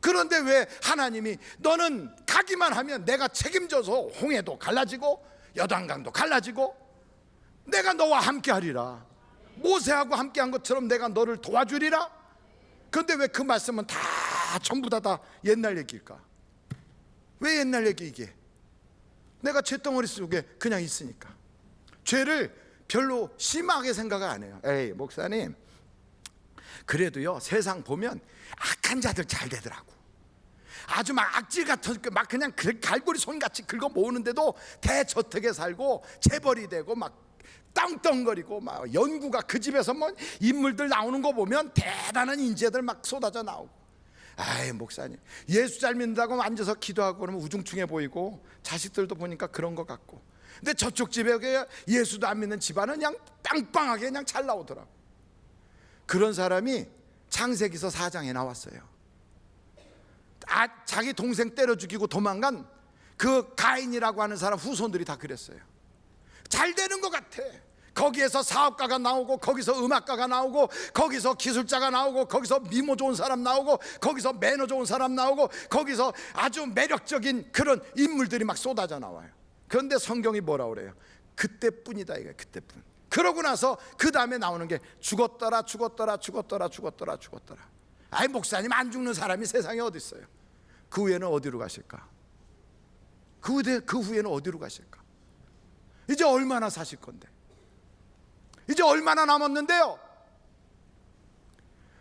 그런데 왜 하나님이 너는 가기만 하면 내가 책임져서 홍해도 갈라지고 여단강도 갈라지고 내가 너와 함께 하리라, 모세하고 함께 한 것처럼 내가 너를 도와주리라. 그런데 왜 그 말씀은 다 전부 다 옛날 얘기일까? 왜 옛날 얘기 이게? 내가 죄덩어리 속에 그냥 있으니까. 죄를 별로 심하게 생각을 안 해요. 에이 목사님, 그래도요 세상 보면 악한 자들 잘 되더라고. 아주 막 악질 같은 막 그냥 갈고리 손같이 긁어 모으는데도 대저택에 살고 재벌이 되고 막 땅덩거리고 막 연구가 그 집에서 뭐 인물들 나오는 거 보면 대단한 인재들 막 쏟아져 나오고. 아이 목사님, 예수 잘 믿는다고 앉아서 기도하고 그러면 우중충해 보이고 자식들도 보니까 그런 것 같고. 근데 저쪽 집에 예수도 안 믿는 집안은 그냥 빵빵하게 그냥 잘 나오더라고. 그런 사람이 창세기서 4장에 나왔어요. 자기 동생 때려 죽이고 도망간 그 가인이라고 하는 사람 후손들이 다 그랬어요. 잘 되는 것 같아. 거기에서 사업가가 나오고 거기서 음악가가 나오고 거기서 기술자가 나오고 거기서 미모 좋은 사람 나오고 거기서 매너 좋은 사람 나오고 거기서 아주 매력적인 그런 인물들이 막 쏟아져 나와요. 그런데 성경이 뭐라 그래요? 그때뿐이다 이거예요. 그때뿐. 그러고 나서 그 다음에 나오는 게 죽었더라 죽었더라 죽었더라 죽었더라 죽었더라. 아이 목사님, 안 죽는 사람이 세상에 어디 있어요? 그 후에는 어디로 가실까? 그 후에는 어디로 가실까? 이제 얼마나 사실 건데? 이제 얼마나 남았는데요?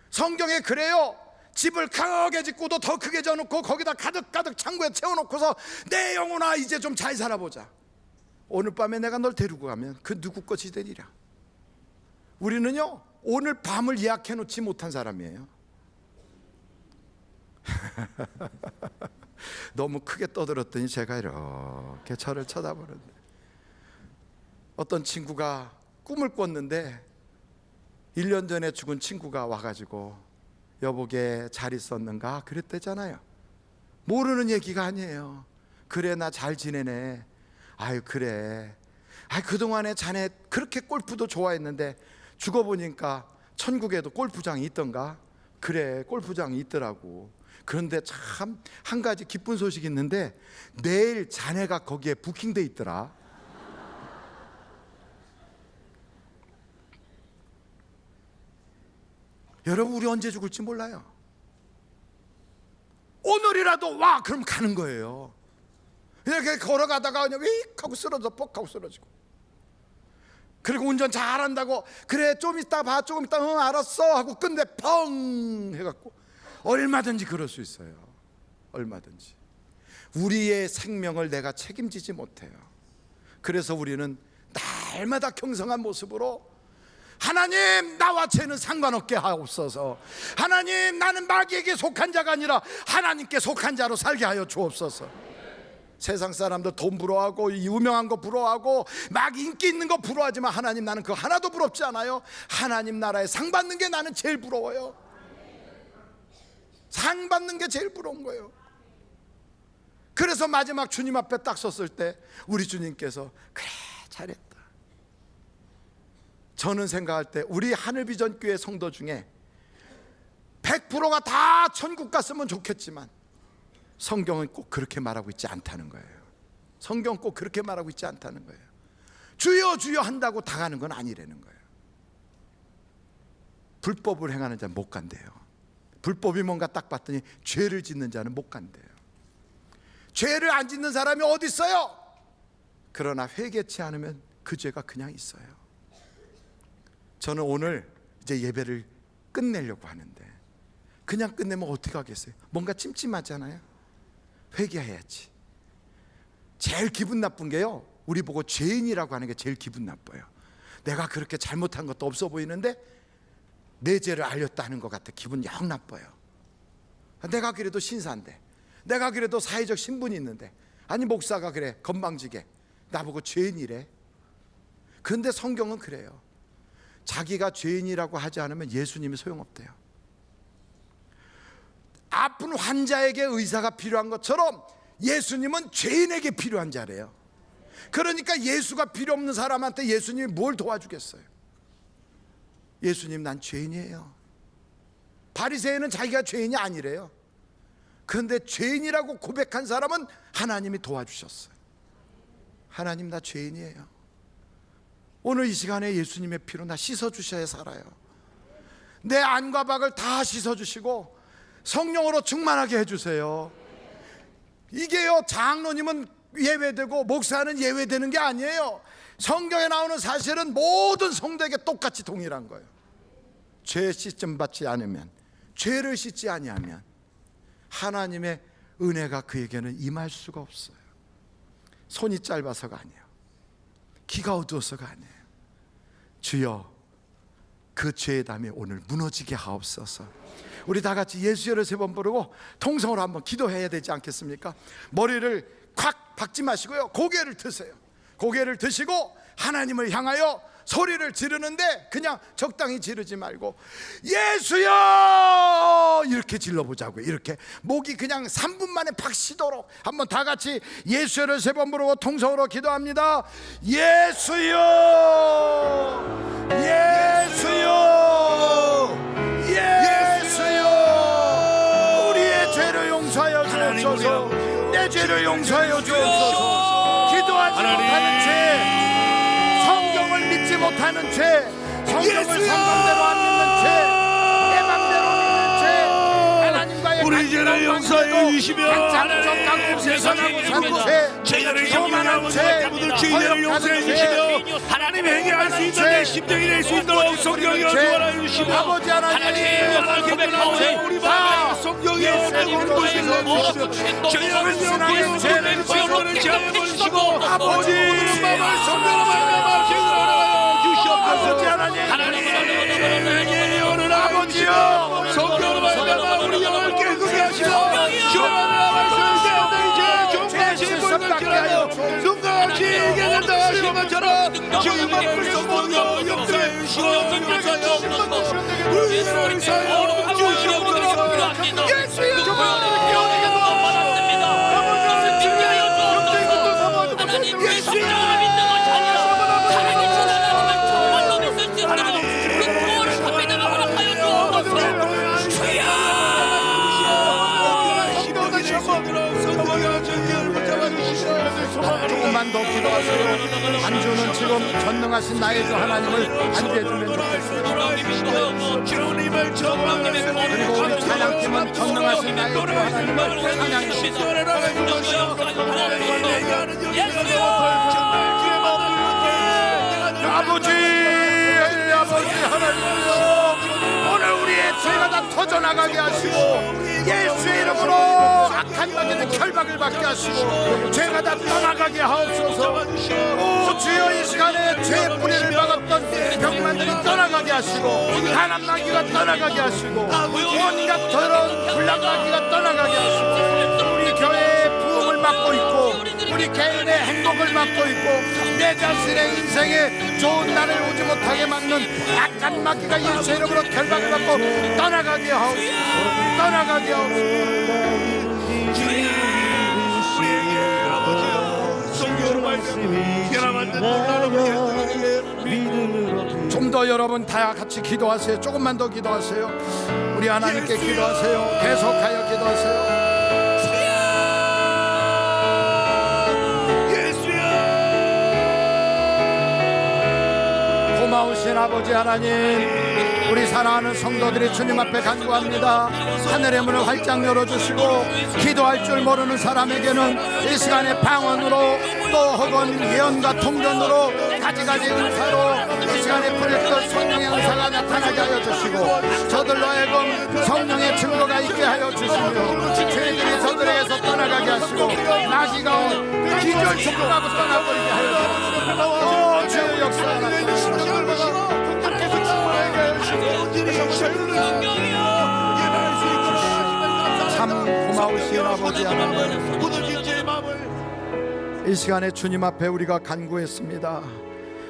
성경에 그래요. 집을 크게 짓고도 더 크게 져놓고 거기다 가득가득 창고에 채워놓고서 내 영혼아 이제 좀 잘 살아보자. 오늘 밤에 내가 널 데리고 가면 그 누구 것이 되리라. 우리는요 오늘 밤을 예약해 놓지 못한 사람이에요. 너무 크게 떠들었더니 제가 이렇게 저를 쳐다보는데, 어떤 친구가 꿈을 꿨는데 1년 전에 죽은 친구가 와가지고 여보게 잘 있었는가 그랬대잖아요. 모르는 얘기가 아니에요. 그래 나 잘 지내네. 아유 그래. 아유 그동안에 자네 그렇게 골프도 좋아했는데 죽어보니까 천국에도 골프장이 있던가? 그래 골프장이 있더라고. 그런데 참 한 가지 기쁜 소식이 있는데 내일 자네가 거기에 부킹돼 있더라. 여러분 우리 언제 죽을지 몰라요. 오늘이라도 와 그럼 가는 거예요. 이렇게 걸어가다가 그냥 휙 하고 쓰러져 뻑 하고 쓰러지고. 그리고 운전 잘한다고 그래 좀 이따 봐 조금 이따 응 알았어 하고 끝내 펑 해갖고. 얼마든지 그럴 수 있어요. 얼마든지. 우리의 생명을 내가 책임지지 못해요. 그래서 우리는 날마다 경성한 모습으로 하나님 나와 죄는 상관없게 하옵소서. 하나님 나는 마귀에게 속한 자가 아니라 하나님께 속한 자로 살게 하여 주옵소서. 세상 사람들 돈 부러워하고 유명한 거 부러워하고 막 인기 있는 거 부러워하지만 하나님 나는 그거 하나도 부럽지 않아요. 하나님 나라에 상 받는 게 나는 제일 부러워요. 상 받는 게 제일 부러운 거예요. 그래서 마지막 주님 앞에 딱 섰을 때 우리 주님께서 그래 잘했다. 저는 생각할 때 우리 하늘비전교회 성도 중에 100%가 다 천국 갔으면 좋겠지만 성경은 꼭 그렇게 말하고 있지 않다는 거예요. 성경은 꼭 그렇게 말하고 있지 않다는 거예요. 주여 주여 한다고 다 가는 건 아니라는 거예요. 불법을 행하는 자는 못 간대요. 불법이 뭔가 딱 봤더니 죄를 짓는 자는 못 간대요. 죄를 안 짓는 사람이 어디 있어요? 그러나 회개치 않으면 그 죄가 그냥 있어요. 저는 오늘 이제 예배를 끝내려고 하는데 그냥 끝내면 어떻게 하겠어요? 뭔가 찜찜하잖아요. 회개해야지. 제일 기분 나쁜 게요, 우리 보고 죄인이라고 하는 게 제일 기분 나빠요. 내가 그렇게 잘못한 것도 없어 보이는데 내 죄를 알렸다는 것 같아. 기분 영 나빠요. 내가 그래도 신사인데, 내가 그래도 사회적 신분이 있는데, 아니 목사가 그래 건방지게 나보고 죄인이래. 그런데 성경은 그래요. 자기가 죄인이라고 하지 않으면 예수님이 소용없대요. 아픈 환자에게 의사가 필요한 것처럼 예수님은 죄인에게 필요한 자래요. 그러니까 예수가 필요 없는 사람한테 예수님이 뭘 도와주겠어요? 예수님, 난 죄인이에요. 바리새인은 자기가 죄인이 아니래요. 그런데 죄인이라고 고백한 사람은 하나님이 도와주셨어요. 하나님, 나 죄인이에요. 오늘 이 시간에 예수님의 피로 나 씻어주셔야 살아요. 내 안과 밖을 다 씻어주시고 성령으로 충만하게 해주세요. 이게요, 장로님은 예외되고 목사는 예외되는 게 아니에요. 성경에 나오는 사실은 모든 성도에게 똑같이 동일한 거예요. 죄 씻음 받지 않으면, 죄를 씻지 아니하면 하나님의 은혜가 그에게는 임할 수가 없어요. 손이 짧아서가 아니에요. 귀가 어두워서가 아니에요. 주여, 그 죄의 담이 오늘 무너지게 하옵소서. 우리 다 같이 예수여를 3번 부르고 통성으로 한번 기도해야 되지 않겠습니까? 머리를 콱 박지 마시고요, 고개를 드세요. 고개를 드시고 하나님을 향하여 소리를 지르는데 그냥 적당히 지르지 말고 예수여 이렇게 질러보자고요. 이렇게 목이 그냥 3분 만에 팍 쉬도록 한번 다 같이 예수여를 3번 부르고 통성으로 기도합니다. 예수여, 예수여, 예수여, 우리의 죄를 용서하여 주옵소서. 내 죄를 용서하여 주옵소서. 기도하지 못하는 죄, 성경을 믿지 못하는 죄, 성경을 성경대로 안 믿는 죄, 내 맘대로 믿는 죄, 하나님과의 우리 죄를 용서해 주시며 장정하고 세상하고 사는 죄, 죄를 교만한 죄, 죄를 용서해 주시며 하나님 행위할 수 있는 내 심정이 될 수 있도록 성경이 주어라 주시며 아버지 하나님, 우리 마음에 성경이 없는 곳에 죄를 용서해 죄를 지어버리시고 아버지 마음을 성경으로 말미암아 주시옵소서. 아버지 하나님, 오늘 아버지여 성경으로 말미암아 우리 영을 깨끗게 하시고 주님의 말씀을 이제 종같이 불같게 성같이 이겨낸다 하시는 것처럼 주님의 성공을 용서해 주시고 우리를 사여 주시옵소서. 예수의 조금만 더 기도하세요. 안주는 지금 전능하신 나의 주 하나님을 안주해주면 좋겠습니다. 그리고 우리 찬양팀은 전능하신 나의 주 하나님을 찬양해주십시오. 아버지 하나님이여, 오늘 우리의 죄가 다 터져나가게 하시고 예수의 이름으로 악한 마귀는 결박을 받게 하시고 죄가 다 떠나가게 하옵소서. 오 주여, 이 시간에 죄의 뿌리를 막았던 병만들이 떠나가게 하시고 가난 마귀가 떠나가게 하시고 온갖 더러운 불량 마귀가 떠나가게 하시고 우리 교회의 부흥을 막고 있고 우리 개인의 행복을 막고 있고 내 자신의 인생에 좋은 날을 오지 못하게 막는 악한 마귀가 예수의 이름으로 결박을 받고 떠나가게 하옵소서. 떠나가게 하옵소서. 좀 더 여러분 다 같이 기도하세요. 조금만 더 기도하세요. 우리 하나님께 기도하세요. 계속하여 기도하세요. 고마우신 아버지 하나님, 우리 사랑하는 성도들이 주님 앞에 간구합니다. 하늘의 문을 활짝 열어주시고 기도할 줄 모르는 사람에게는 이 시간에 방언으로 또 혹은 예언과 통전으로 가지가지 은사로 이 시간에 부렸던 성령의 은사가 나타나게 하여 주시고 저들로 하여금 성령의 증거가 있게 하여 주시며 죄들이 저들에게서 떠나가게 하시고 마귀가 온 기절 축복하고 떠나버리게 하여 주시고 주의 역사가 나타나시고 참 고마우신 아버지 하나님, 이 시간에 주님 앞에 우리가 간구했습니다.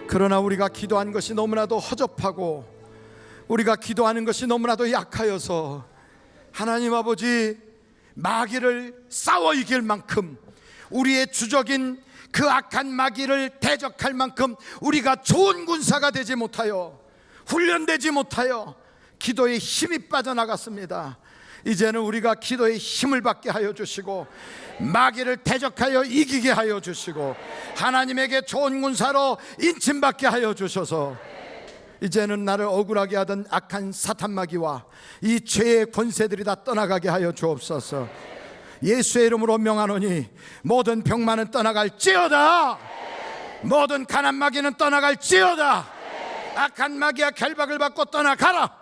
그러나 우리가 기도한 것이 너무나도 허접하고 우리가 기도하는 것이 너무나도 약하여서 하나님 아버지 마귀를 싸워 이길 만큼, 우리의 주적인 그 악한 마귀를 대적할 만큼 우리가 좋은 군사가 되지 못하여, 훈련되지 못하여 기도의 힘이 빠져나갔습니다. 이제는 우리가 기도의 힘을 받게 하여 주시고 마귀를 대적하여 이기게 하여 주시고 하나님에게 좋은 군사로 인침받게 하여 주셔서 이제는 나를 억울하게 하던 악한 사탄 마귀와 이 죄의 권세들이 다 떠나가게 하여 주옵소서. 예수의 이름으로 명하노니 모든 병만은 떠나갈지어다. 모든 가난 마귀는 떠나갈지어다. 악한 마귀와 결박을 받고 떠나가라.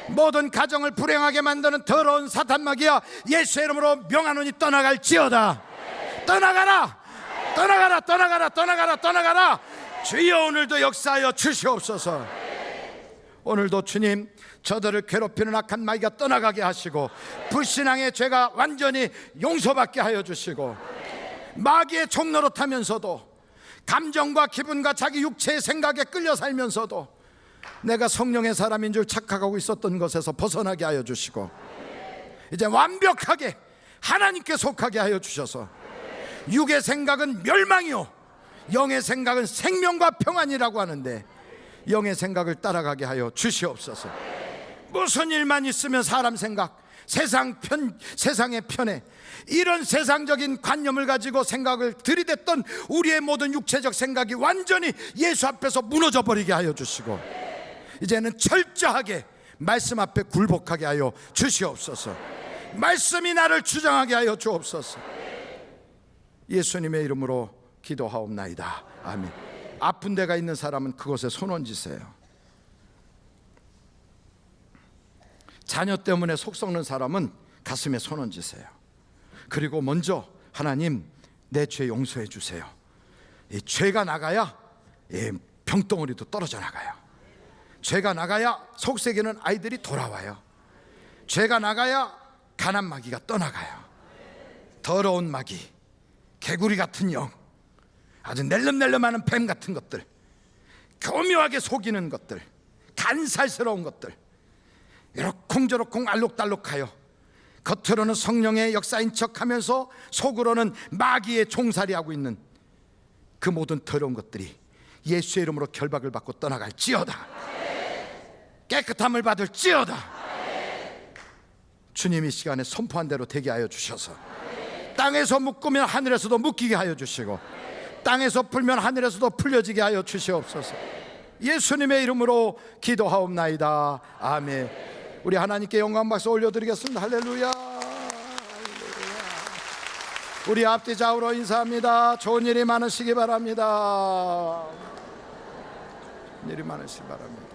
모든 가정을 불행하게 만드는 더러운 사탄 마귀야, 예수의 이름으로 명하노니 떠나갈지어다. 떠나가라, 떠나가라, 떠나가라, 떠나가라, 떠나가라. 주여 오늘도 역사하여 주시옵소서. 오늘도 주님, 저들을 괴롭히는 악한 마귀가 떠나가게 하시고 불신앙의 죄가 완전히 용서받게 하여 주시고 마귀의 종로로 타면서도 감정과 기분과 자기 육체의 생각에 끌려 살면서도 내가 성령의 사람인 줄 착각하고 있었던 것에서 벗어나게 하여 주시고 이제 완벽하게 하나님께 속하게 하여 주셔서 육의 생각은 멸망이요 영의 생각은 생명과 평안이라고 하는데 영의 생각을 따라가게 하여 주시옵소서. 무슨 일만 있으면 사람 생각, 세상의 편에 이런 세상적인 관념을 가지고 생각을 들이댔던 우리의 모든 육체적 생각이 완전히 예수 앞에서 무너져 버리게 하여 주시고 이제는 철저하게 말씀 앞에 굴복하게 하여 주시옵소서. 말씀이 나를 주장하게 하여 주옵소서. 예수님의 이름으로 기도하옵나이다. 아멘. 아픈 데가 있는 사람은 그곳에 손 얹으세요. 자녀 때문에 속 썩는 사람은 가슴에 손 얹으세요. 그리고 먼저 하나님, 내 죄 용서해 주세요. 이 죄가 나가야 병덩어리도 떨어져 나가요. 죄가 나가야 속썩이는 아이들이 돌아와요. 죄가 나가야 가난 마귀가 떠나가요. 더러운 마귀, 개구리 같은 영, 아주 낼름낼름하는 뱀 같은 것들, 교묘하게 속이는 것들, 간살스러운 것들, 이러쿵저러쿵 알록달록하여 겉으로는 성령의 역사인 척하면서 속으로는 마귀의 종살이하고 있는 그 모든 더러운 것들이 예수의 이름으로 결박을 받고 떠나갈지어다. 깨끗함을 받을지어다. 주님 이 시간에 선포한 대로 되게 하여 주셔서 땅에서 묶으면 하늘에서도 묶이게 하여 주시고 땅에서 풀면 하늘에서도 풀려지게 하여 주시옵소서. 예수님의 이름으로 기도하옵나이다. 아멘. 우리 하나님께 영광 박수 올려드리겠습니다. 할렐루야. 우리 앞뒤 좌우로 인사합니다. 좋은 일이 많으시기 바랍니다. 좋은 일이 많으시기 바랍니다.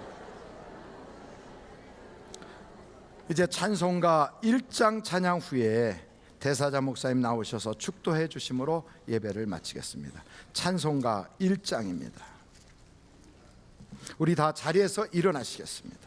이제 찬송가 1장 찬양 후에 대사자 목사님 나오셔서 축도해 주심으로 예배를 마치겠습니다. 찬송가 1장입니다. 우리 다 자리에서 일어나시겠습니다.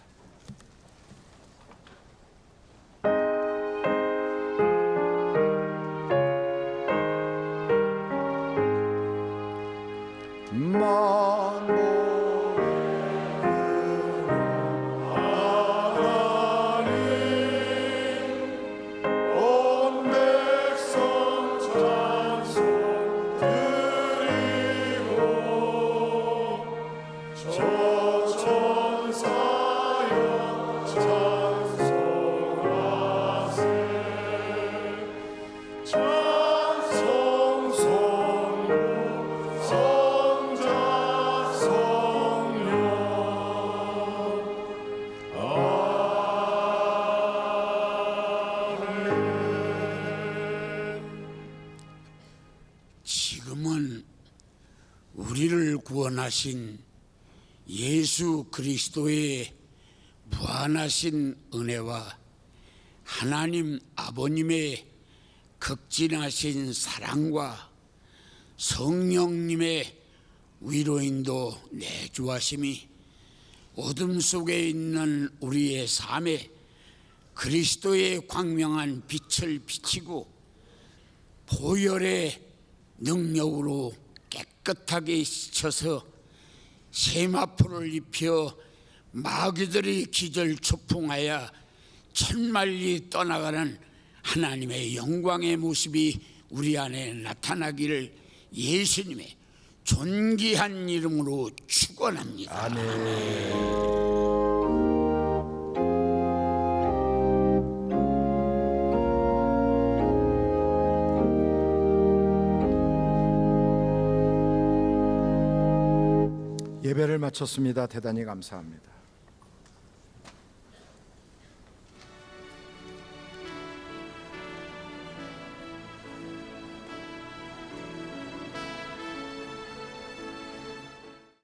지금은 우리를 구원하신 예수 그리스도의 무한하신 은혜와 하나님 아버님의 극진하신 사랑과 성령님의 위로인도 내주하심이 어둠 속에 있는 우리의 삶에 그리스도의 광명한 빛을 비치고 보혈의 능력으로 깨끗하게 씻어서 세마포를 입혀 마귀들이 기절초풍하여 천만리 떠나가는 하나님의 영광의 모습이 우리 안에 나타나기를 예수님의 존귀한 이름으로 축원합니다. 아멘. 예배를 마쳤습니다. 대단히 감사합니다.